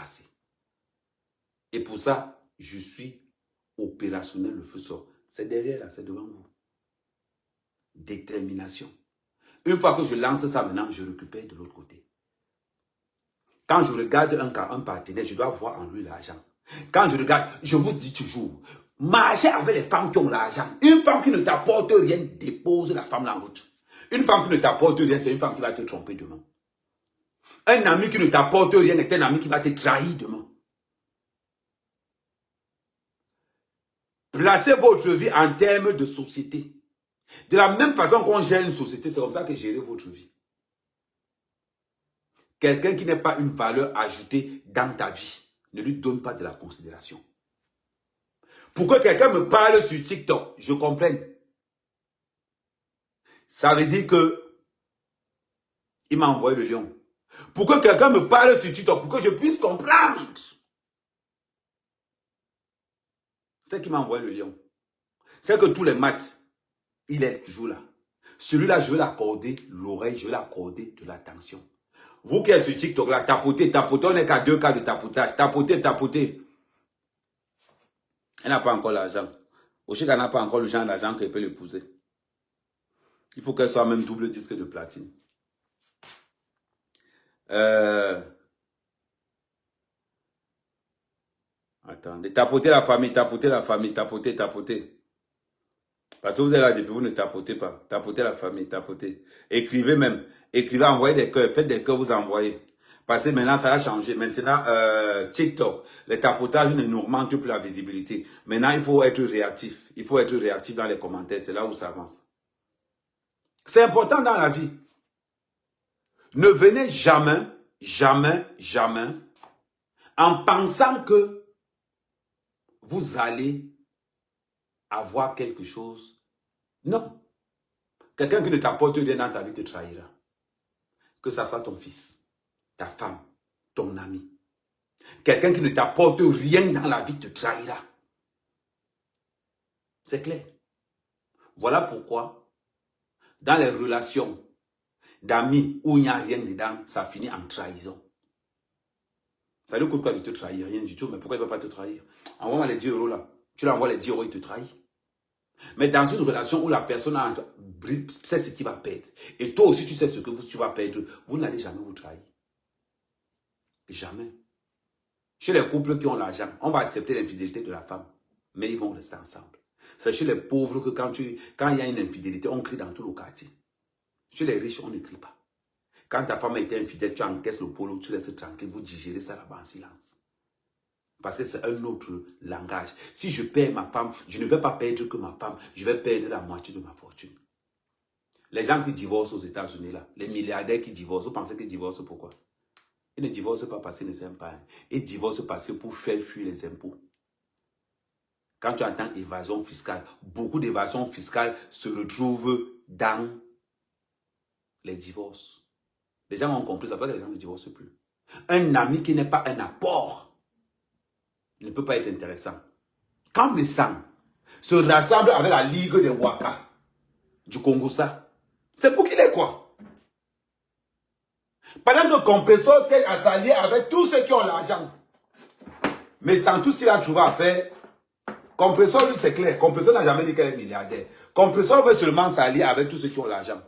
Et pour ça, je suis opérationnel, le feu sort. C'est derrière là, c'est devant vous. Détermination. Une fois que je lance ça maintenant, je récupère de l'autre côté. Quand je regarde un partenaire, je dois voir en lui l'argent. Quand je regarde, je vous dis toujours, Marchez avec les femmes qui ont l'argent. Une femme qui ne t'apporte rien, dépose la femme en route. Une femme qui ne t'apporte rien, c'est une femme qui va te tromper demain. Un ami qui ne t'apporte rien est un ami qui va te trahir demain. Placez votre vie en termes de société. De la même façon qu'on gère une société, c'est comme ça que gérez votre vie. Quelqu'un qui n'est pas une valeur ajoutée dans ta vie, ne lui donne pas de la considération. Pour que quelqu'un me parle sur TikTok, je comprenne. Ça veut dire que il m'a envoyé le lion. Pour que quelqu'un me parle sur TikTok, pour que je puisse comprendre. C'est qui m'a envoyé le lion. C'est que tous les maths, il est toujours là. Celui-là, je vais l'accorder l'oreille, je vais l'accorder de l'attention. Vous qui êtes sur TikTok, là, tapotez, tapotez, on n'est qu'à 2 cas de tapotage. Tapotez, tapotez. Elle n'a pas encore l'argent. Oshika n'a pas encore le genre d'argent qu'elle peut l'épouser. Il faut qu'elle soit même double disque de platine. Attendez, tapotez la famille, tapotez la famille, tapotez, tapotez. Parce que vous êtes là depuis, vous ne tapotez pas. Tapotez la famille, tapotez. Écrivez même. Écrivez, envoyez des cœurs. Faites des cœurs, vous envoyez. Parce que maintenant, ça a changé. Maintenant, TikTok, les tapotages ne nous augmentent plus la visibilité. Maintenant, il faut être réactif. Il faut être réactif dans les commentaires. C'est là où ça avance. C'est important dans la vie. Ne venez jamais, jamais, jamais en pensant que vous allez avoir quelque chose. Non. Quelqu'un qui ne t'apporte rien dans ta vie te trahira. Que ça soit ton fils, ta femme, ton ami. Quelqu'un qui ne t'apporte rien dans la vie te trahira. C'est clair. Voilà pourquoi, dans les relations d'amis où il n'y a rien dedans, ça finit en trahison. Ça lui coûte quoi de te trahir? Rien du tout. Mais pourquoi il ne va pas te trahir? Envoie-moi les 10 euros là. Tu lui envoies les 10 euros, il te trahit. Mais dans une relation où la personne sait ce qu'il va perdre, et toi aussi tu sais ce que tu vas perdre, vous n'allez jamais vous trahir. Jamais. Chez les couples qui ont l'argent, on va accepter l'infidélité de la femme, mais ils vont rester ensemble. C'est chez les pauvres que quand il y a une infidélité, on crie dans tout le quartier. Chez les riches, on ne crie pas. Quand ta femme a été infidèle, tu encaisses le polo, tu laisses tranquille, vous digérez ça là-bas en silence. Parce que c'est un autre langage. Si je perds ma femme, je ne vais pas perdre que ma femme, je vais perdre la moitié de ma fortune. Les gens qui divorcent aux États-Unis, là, les milliardaires qui divorcent, vous pensez qu'ils divorcent pourquoi? Ils ne divorcent pas parce qu'ils ne s'aiment pas. Ils divorcent parce que pour faire fuir les impôts. Quand tu entends évasion fiscale, beaucoup d'évasion fiscale se retrouvent dans les divorces. Les gens ont compris ça, parce que les gens ne divorcent plus. Un ami qui n'est pas un apport ne peut pas être intéressant. Quand les sangs se rassemblent avec la Ligue des Waka du Congo-Ça, c'est pour qu'il est quoi? Pendant que Compressor sert à s'allier avec tous ceux qui ont l'argent. Mais sans tout ce qu'il a trouvé à faire, Compressor, lui, c'est clair. Compressor n'a jamais dit qu'elle est milliardaire. Compressor veut seulement s'allier avec tous ceux qui ont l'argent.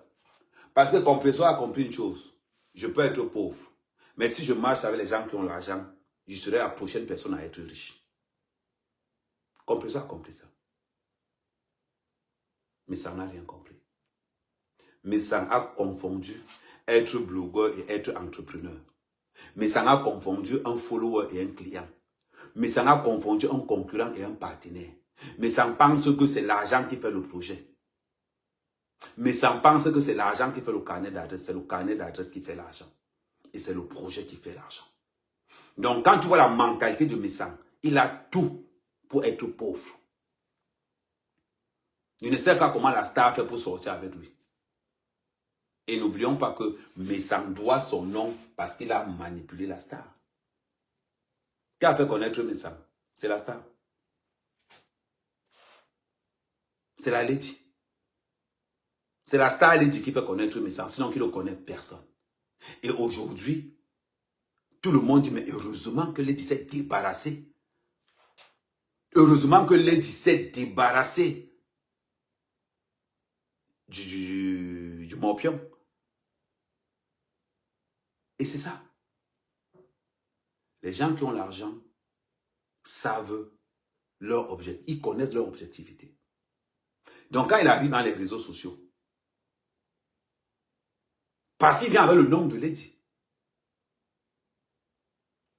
Parce que Compressor a compris une chose. Je peux être pauvre. Mais si je marche avec les gens qui ont l'argent, je serai la prochaine personne à être riche. Compressor a compris ça. Mais ça n'a rien compris. Mais ça a confondu être blogueur et être entrepreneur. Mais ça a confondu un follower et un client. Mais ça a confondu un concurrent et un partenaire. Mais ça pense que c'est l'argent qui fait le projet. Mais ça pense que c'est l'argent qui fait le carnet d'adresse. C'est le carnet d'adresse qui fait l'argent. Et c'est le projet qui fait l'argent. Donc quand tu vois la mentalité de Messang, il a tout pour être pauvre. Je ne sais pas comment la star fait pour sortir avec lui. Et n'oublions pas que Messang doit son nom parce qu'il a manipulé la star. Qui a fait connaître Messang? C'est la star. C'est la Lady. C'est la star Lady qui fait connaître Messang, sinon qui ne connaît personne. Et aujourd'hui, tout le monde dit, mais heureusement que Lady s'est débarrassée. Heureusement que Lady s'est débarrassée du morpion. Et c'est ça. Les gens qui ont l'argent savent leur objectif. Ils connaissent leur objectivité. Donc, quand il arrive dans les réseaux sociaux, parce qu'il vient avec le nom de Lady.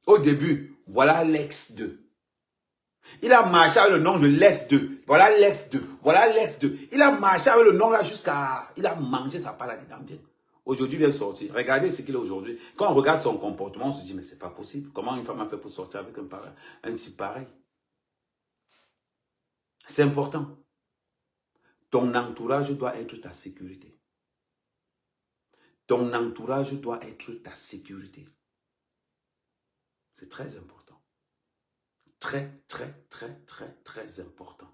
Au début, voilà l'ex 2. Il a marché avec le nom de l'ex 2. Voilà l'ex 2. Voilà l'ex 2. Il a marché avec le nom là jusqu'à... Il a mangé sa part là-dedans bien. Aujourd'hui, il vient sortir. Regardez ce qu'il est aujourd'hui. Quand on regarde son comportement, on se dit, mais c'est pas possible. Comment une femme a fait pour sortir avec un type pareil? C'est important. Ton entourage doit être ta sécurité. Ton entourage doit être ta sécurité. C'est très important. Très, très, très, très, très important.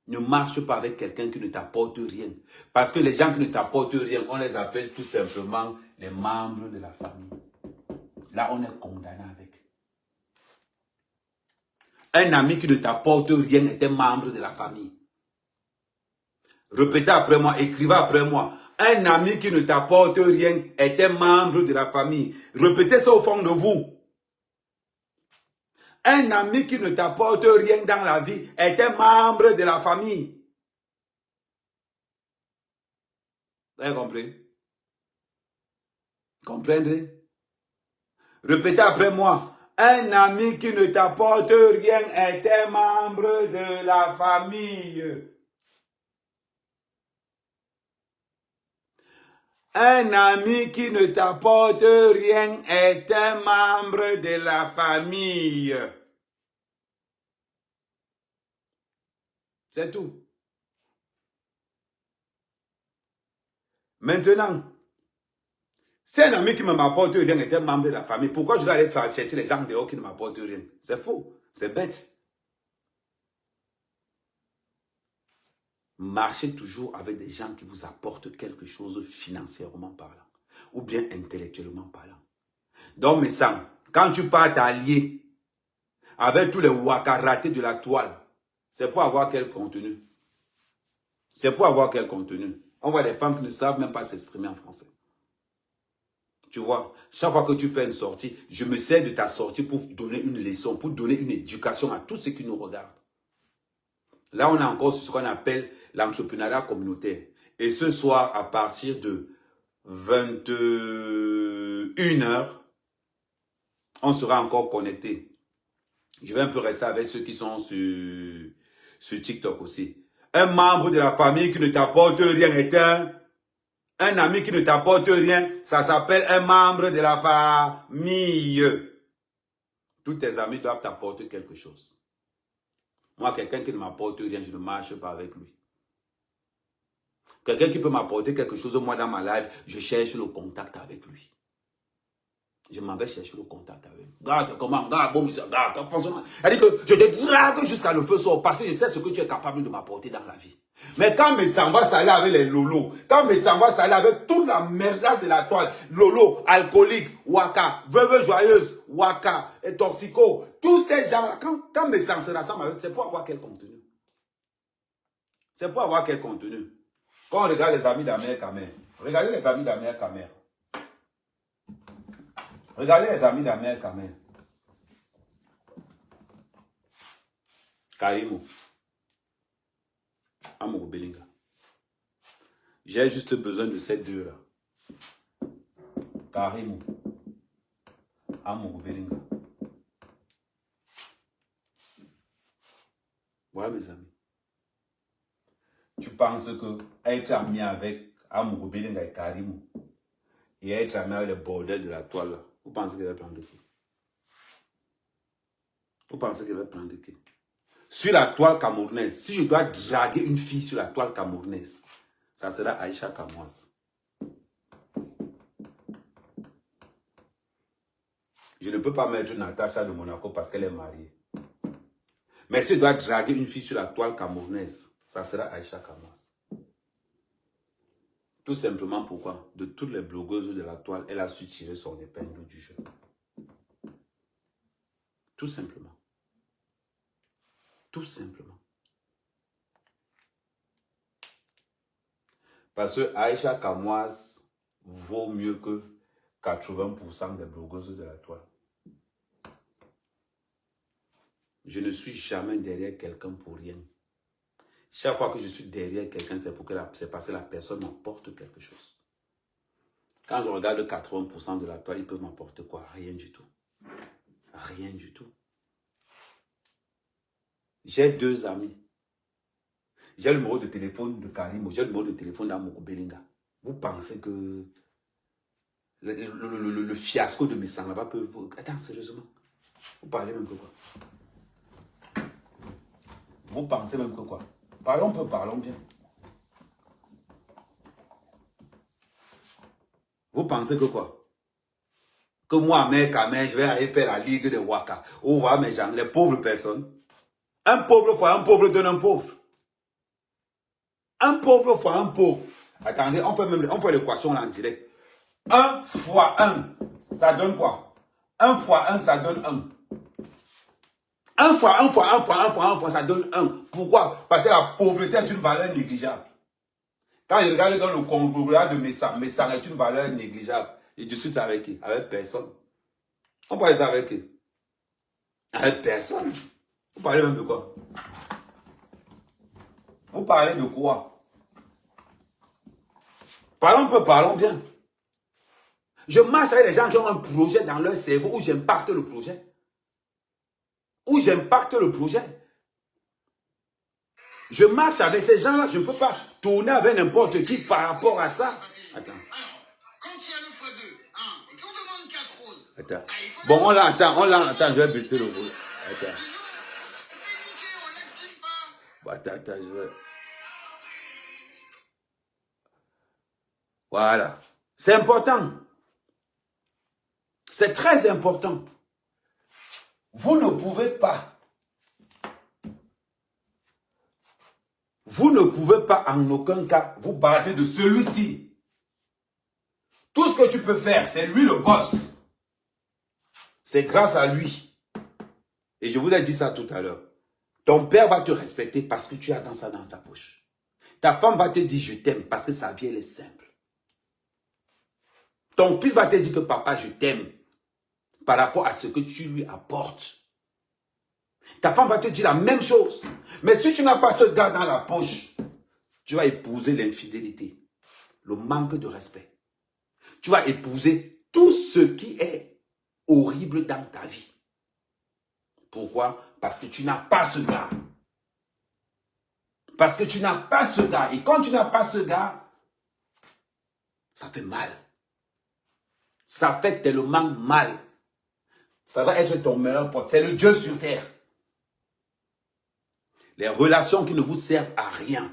Ne marche pas avec quelqu'un qui ne t'apporte rien. Parce que les gens qui ne t'apportent rien, on les appelle tout simplement les membres de la famille. Là, on est condamné avec. Un ami qui ne t'apporte rien est un membre de la famille. Répétez après moi, écrivez après moi. Un ami qui ne t'apporte rien est un membre de la famille. Répétez ça au fond de vous. Un ami qui ne t'apporte rien dans la vie est un membre de la famille. Vous avez compris? Comprenez? Répétez après moi. Un ami qui ne t'apporte rien est un membre de la famille. Un ami qui ne t'apporte rien est un membre de la famille. C'est tout. Maintenant, si un ami qui ne m'apporte rien est un membre de la famille, pourquoi je dois aller faire chercher les gens dehors qui ne m'apportent rien? C'est faux, c'est bête. Marchez toujours avec des gens qui vous apportent quelque chose financièrement parlant ou bien intellectuellement parlant. Donc, mes sangs, quand tu pars t'allier avec tous les waka ratés de la toile, c'est pour avoir quel contenu? C'est pour avoir quel contenu? On voit des femmes qui ne savent même pas s'exprimer en français. Tu vois, chaque fois que tu fais une sortie, je me sers de ta sortie pour donner une leçon, pour donner une éducation à tous ceux qui nous regardent. Là, on a encore ce qu'on appelle l'entrepreneuriat communautaire. Et ce soir, à partir de 21h, on sera encore connecté. Je vais un peu rester avec ceux qui sont sur TikTok aussi. Un membre de la famille qui ne t'apporte rien est un ami qui ne t'apporte rien, ça s'appelle un membre de la famille. Tous tes amis doivent t'apporter quelque chose. Moi, quelqu'un qui ne m'apporte rien, je ne marche pas avec lui. Quelqu'un qui peut m'apporter quelque chose, moi, dans ma life, je cherche le contact avec lui. Je m'en vais chercher le contact avec lui. Gars, c'est comment? Gars, bon, gars, franchement. Elle dit que je te drague jusqu'à le feu sort parce que je sais ce que tu es capable de m'apporter dans la vie. Mais quand mes sambas s'allaient avec les lolos, quand mes sambas s'allaient avec toute la merdasse de la toile, lolo, alcoolique, waka, veuve joyeuse, waka, et toxico, tous ces gens-là, quand mes sambas se rassemblent avec, c'est pour avoir quel contenu? C'est pour avoir quel contenu? Quand on regarde les amis d'Amérique Camer, regardez les amis d'Amérique Camer. Regardez les amis d'Amérique Camer. Karimou. Amour Belinga. J'ai juste besoin de ces deux-là. Karimou. Amour Belinga. Voilà mes amis. Tu penses que être ami avec Amour Belinga et Karimou et être ami avec le bordel de la toile là, vous pensez qu'il va prendre qui? Vous pensez qu'il va prendre qui? Sur la toile camerounaise, si je dois draguer une fille sur la toile camerounaise, ça sera Aïcha Kamoise. Je ne peux pas mettre Natacha de Monaco parce qu'elle est mariée. Mais si je dois draguer une fille sur la toile camerounaise, ça sera Aïcha Kamoise. Tout simplement pourquoi? De toutes les blogueuses de la toile, elle a su tirer son épingle du jeu. Tout simplement. Tout simplement. Parce que Aïcha Kamoise vaut mieux que 80% des blogueuses de la toile. Je ne suis jamais derrière quelqu'un pour rien. Chaque fois que je suis derrière quelqu'un, c'est parce que la personne m'apporte quelque chose. Quand je regarde 80% de la toile, ils peuvent m'apporter quoi? Rien du tout. Rien du tout. J'ai 2 amis. J'ai le numéro de téléphone de Karimo, j'ai le numéro de téléphone d'Amoko Belinga. Vous pensez que le fiasco de mes sangs là-bas peut... Attends, sérieusement. Vous parlez même que quoi? Vous pensez même que quoi? Parlons peu, parlons bien. Vous pensez que quoi? Que moi, mec, je vais aller faire la ligue de Waka. Où va mes gens, les pauvres personnes. Un pauvre fois un pauvre donne un pauvre. Un pauvre fois un pauvre. Attendez, on fait l'équation là en direct. 1 fois 1, ça donne quoi? 1 fois 1, ça donne 1. 1 fois 1 fois 1 fois 1 fois 1 fois, ça donne 1. Pourquoi? Parce que la pauvreté est une valeur négligeable. Quand je regarde dans le conglomérat de mes sangs est une valeur négligeable. Je discute avec qui? Avec personne. On parle avec qui? Avec personne. Vous parlez même de quoi? Vous parlez de quoi? Parlons peu, parlons bien. Je marche avec les gens qui ont un projet dans leur cerveau où j'impacte le projet. Où j'impacte le projet. Je marche avec ces gens-là, je ne peux pas tourner avec n'importe qui par rapport à ça. Attends. Alors, quand il y a le x2, et qu'on demande 4 roses. Attends. Il faut Bon, attends, je vais baisser le volume. Attends. Sinon, on fait niquer, on l'active pas. Bon, attends, je vais... Voilà. C'est important. C'est très important. Vous ne pouvez pas. Vous ne pouvez pas en aucun cas vous baser de celui-ci. Tout ce que tu peux faire, c'est lui le boss. C'est grâce à lui. Et je vous ai dit ça tout à l'heure. Ton père va te respecter parce que tu as dans ça dans ta poche. Ta femme va te dire je t'aime parce que sa vie elle est simple. Ton fils va te dire que papa je t'aime par rapport à ce que tu lui apportes. Ta femme va te dire la même chose. Mais si tu n'as pas ce gars dans la poche, tu vas épouser l'infidélité, le manque de respect. Tu vas épouser tout ce qui est horrible dans ta vie. Pourquoi? Parce que tu n'as pas ce gars. Parce que tu n'as pas ce gars. Et quand tu n'as pas ce gars, ça fait mal. Ça fait tellement mal. Ça va être ton meilleur pote. C'est le Dieu sur terre. Les relations qui ne vous servent à rien,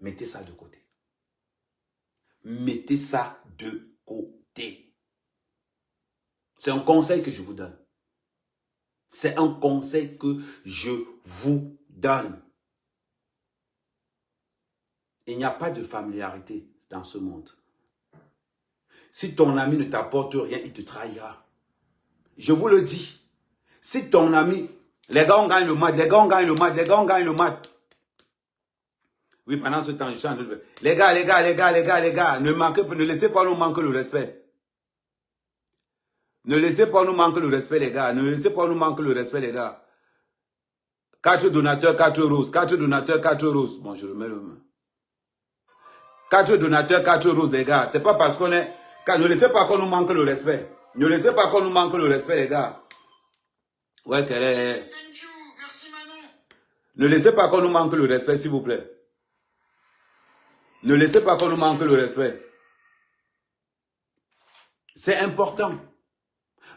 mettez ça de côté. Mettez ça de côté. C'est un conseil que je vous donne. C'est un conseil que je vous donne. Il n'y a pas de familiarité dans ce monde. Si ton ami ne t'apporte rien, il te trahira. Je vous le dis. Si ton ami... Les gars, on gagne le match, les gars, on gagne le match, les gars, on gagne le match. Oui, pendant ce temps, je suis en train de... Les gars, ne laissez pas nous manquer le respect. Ne laissez pas nous manquer le respect, les gars. Ne laissez pas nous manquer le respect, les gars. 4 donateurs, 4 roses. 4 donateurs, 4 roses. Bon, je remets le main. 4 donateurs, 4 roses, les gars. C'est pas parce qu'on est... Ne laissez pas qu'on nous manque le respect. Ne laissez pas qu'on nous manque le respect, les gars. Ouais, quelle est... Thank you. Merci Manon. Ne laissez pas qu'on nous manque le respect, s'il vous plaît. Ne laissez pas qu'on nous manque le respect. C'est important.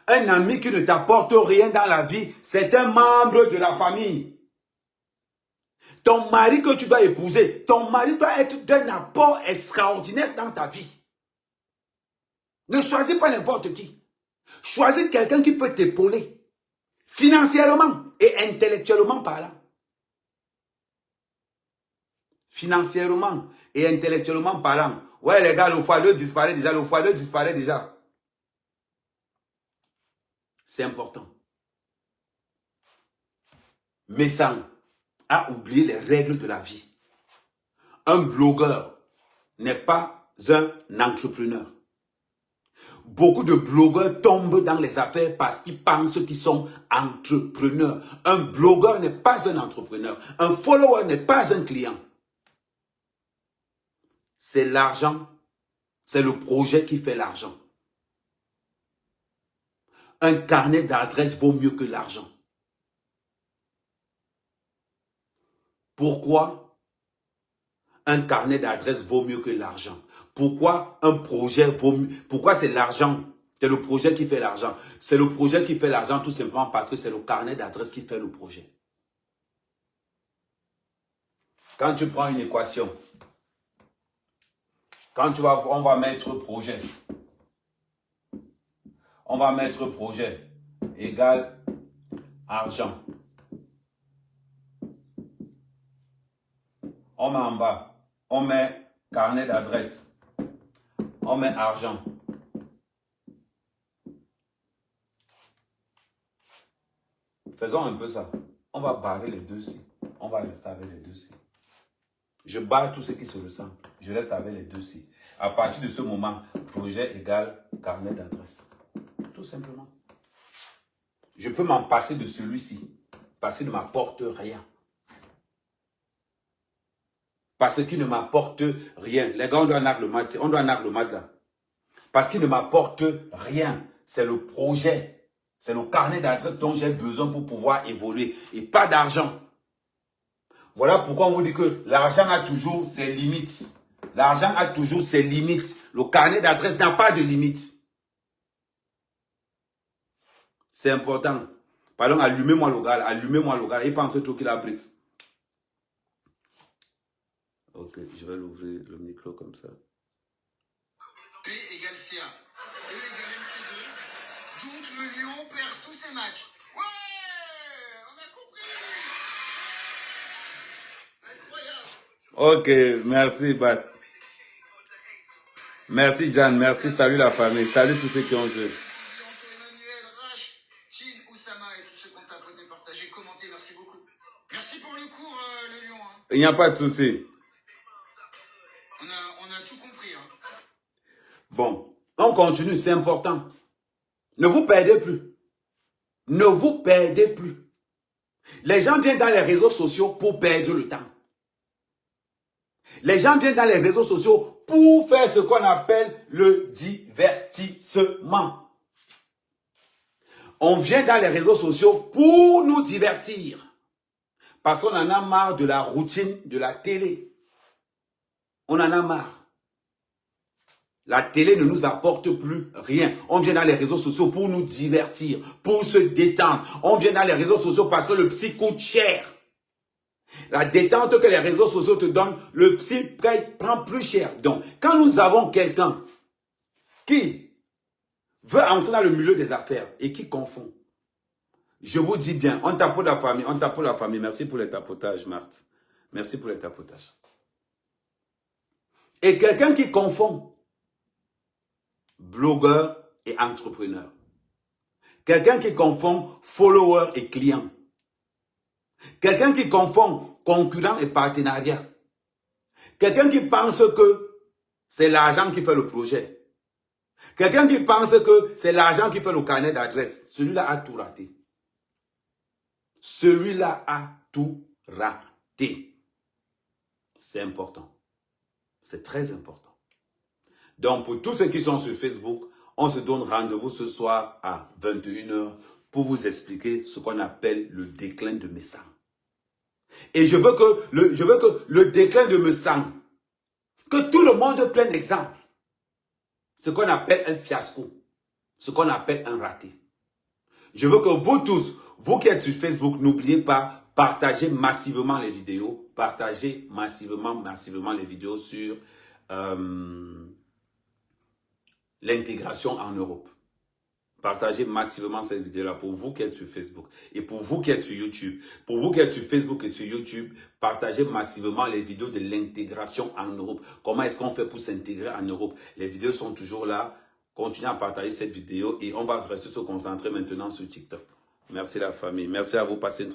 Un ami qui ne t'apporte rien dans la vie, c'est un membre de la famille. Ton mari que tu dois épouser, ton mari doit être d'un apport extraordinaire dans ta vie. Ne choisis pas n'importe qui. Choisis quelqu'un qui peut t'épauler. Financièrement et intellectuellement parlant. Financièrement et intellectuellement parlant. Ouais les gars, le x2 disparaît déjà, le x2 disparaît déjà. C'est important. Messang a oublié les règles de la vie. Un blogueur n'est pas un entrepreneur. Beaucoup de blogueurs tombent dans les affaires parce qu'ils pensent qu'ils sont entrepreneurs. Un blogueur n'est pas un entrepreneur. Un follower n'est pas un client. C'est l'argent. C'est le projet qui fait l'argent. Un carnet d'adresses vaut mieux que l'argent. Pourquoi un carnet d'adresses vaut mieux que l'argent? Pourquoi un projet vaut mieux? Pourquoi c'est l'argent? C'est le projet qui fait l'argent. C'est le projet qui fait l'argent tout simplement parce que c'est le carnet d'adresses qui fait le projet. Quand tu prends une équation, on va mettre projet. On va mettre projet égale argent. On met en bas, on met carnet d'adresse. On met argent. Faisons un peu ça. On va barrer les deux-ci. On va rester avec les deux-ci. Je barre tout ce qui se ressemble. Je reste avec les deux-ci. À partir de ce moment, projet égale carnet d'adresse. Tout simplement. Je peux m'en passer de celui-ci. Parce qu'il ne m'apporte rien. Parce qu'il ne m'apporte rien. Les gars, on doit naître le mat. On doit naître le mat là. Parce qu'il ne m'apporte rien. C'est le projet. C'est le carnet d'adresse dont j'ai besoin pour pouvoir évoluer. Et pas d'argent. Voilà pourquoi on vous dit que l'argent a toujours ses limites. L'argent a toujours ses limites. Le carnet d'adresse n'a pas de limites. C'est important. Pardon, allumez-moi le gars. Allumez-moi le gars. Il pense trop qu'il a brise. Ok, je vais l'ouvrir le micro comme ça. P égale CA. E égale MC2. Donc le Lion perd tous ses matchs. Ouais, on a compris. Incroyable. Ok, merci Bast. Merci Jan, merci, salut la famille, salut tous ceux qui ont joué. Emmanuel, Rach, Tin, Oussama et tous ceux qui ont tapoté, partagé, commenté, merci beaucoup. Merci pour le cours, le Lion. Hein. Il n'y a pas de souci. On a tout compris. Hein. Bon, on continue, c'est important. Ne vous perdez plus. Ne vous perdez plus. Les gens viennent dans les réseaux sociaux pour perdre le temps. Les gens viennent dans les réseaux sociaux pour faire ce qu'on appelle le divertissement. On vient dans les réseaux sociaux pour nous divertir. Parce qu'on en a marre de la routine de la télé. On en a marre. La télé ne nous apporte plus rien. On vient dans les réseaux sociaux pour nous divertir, pour se détendre. On vient dans les réseaux sociaux parce que le psy coûte cher. La détente que les réseaux sociaux te donnent, le psy prend plus cher. Donc, quand nous avons quelqu'un qui veut entrer dans le milieu des affaires et qui confond, je vous dis bien, on tapote la famille, on tapote la famille. Merci pour les tapotages, Marthe. Merci pour les tapotages. Et quelqu'un qui confond blogueur et entrepreneur. Quelqu'un qui confond follower et client. Quelqu'un qui confond concurrent et partenariat. Quelqu'un qui pense que c'est l'argent qui fait le projet. Quelqu'un qui pense que c'est l'argent qui fait le carnet d'adresse. Celui-là a tout raté. Celui-là a tout raté. C'est important. C'est très important. Donc, pour tous ceux qui sont sur Facebook, on se donne rendez-vous ce soir à 21 h pour vous expliquer ce qu'on appelle le déclin de mes sangs. Et je veux que le déclin de mes sangs, que tout le monde prenne exemple. Ce qu'on appelle un fiasco. Ce qu'on appelle un raté. Je veux que vous tous, vous qui êtes sur Facebook, n'oubliez pas, partagez massivement les vidéos. Partagez massivement les vidéos sur l'intégration en Europe. Partagez massivement cette vidéo-là pour vous qui êtes sur Facebook et pour vous qui êtes sur YouTube. Pour vous qui êtes sur Facebook et sur YouTube, partagez massivement les vidéos de l'intégration en Europe. Comment est-ce qu'on fait pour s'intégrer en Europe? Les vidéos sont toujours là. Continuez à partager cette vidéo et on va rester se concentrer maintenant sur TikTok. Merci la famille. Merci à vous. Passez une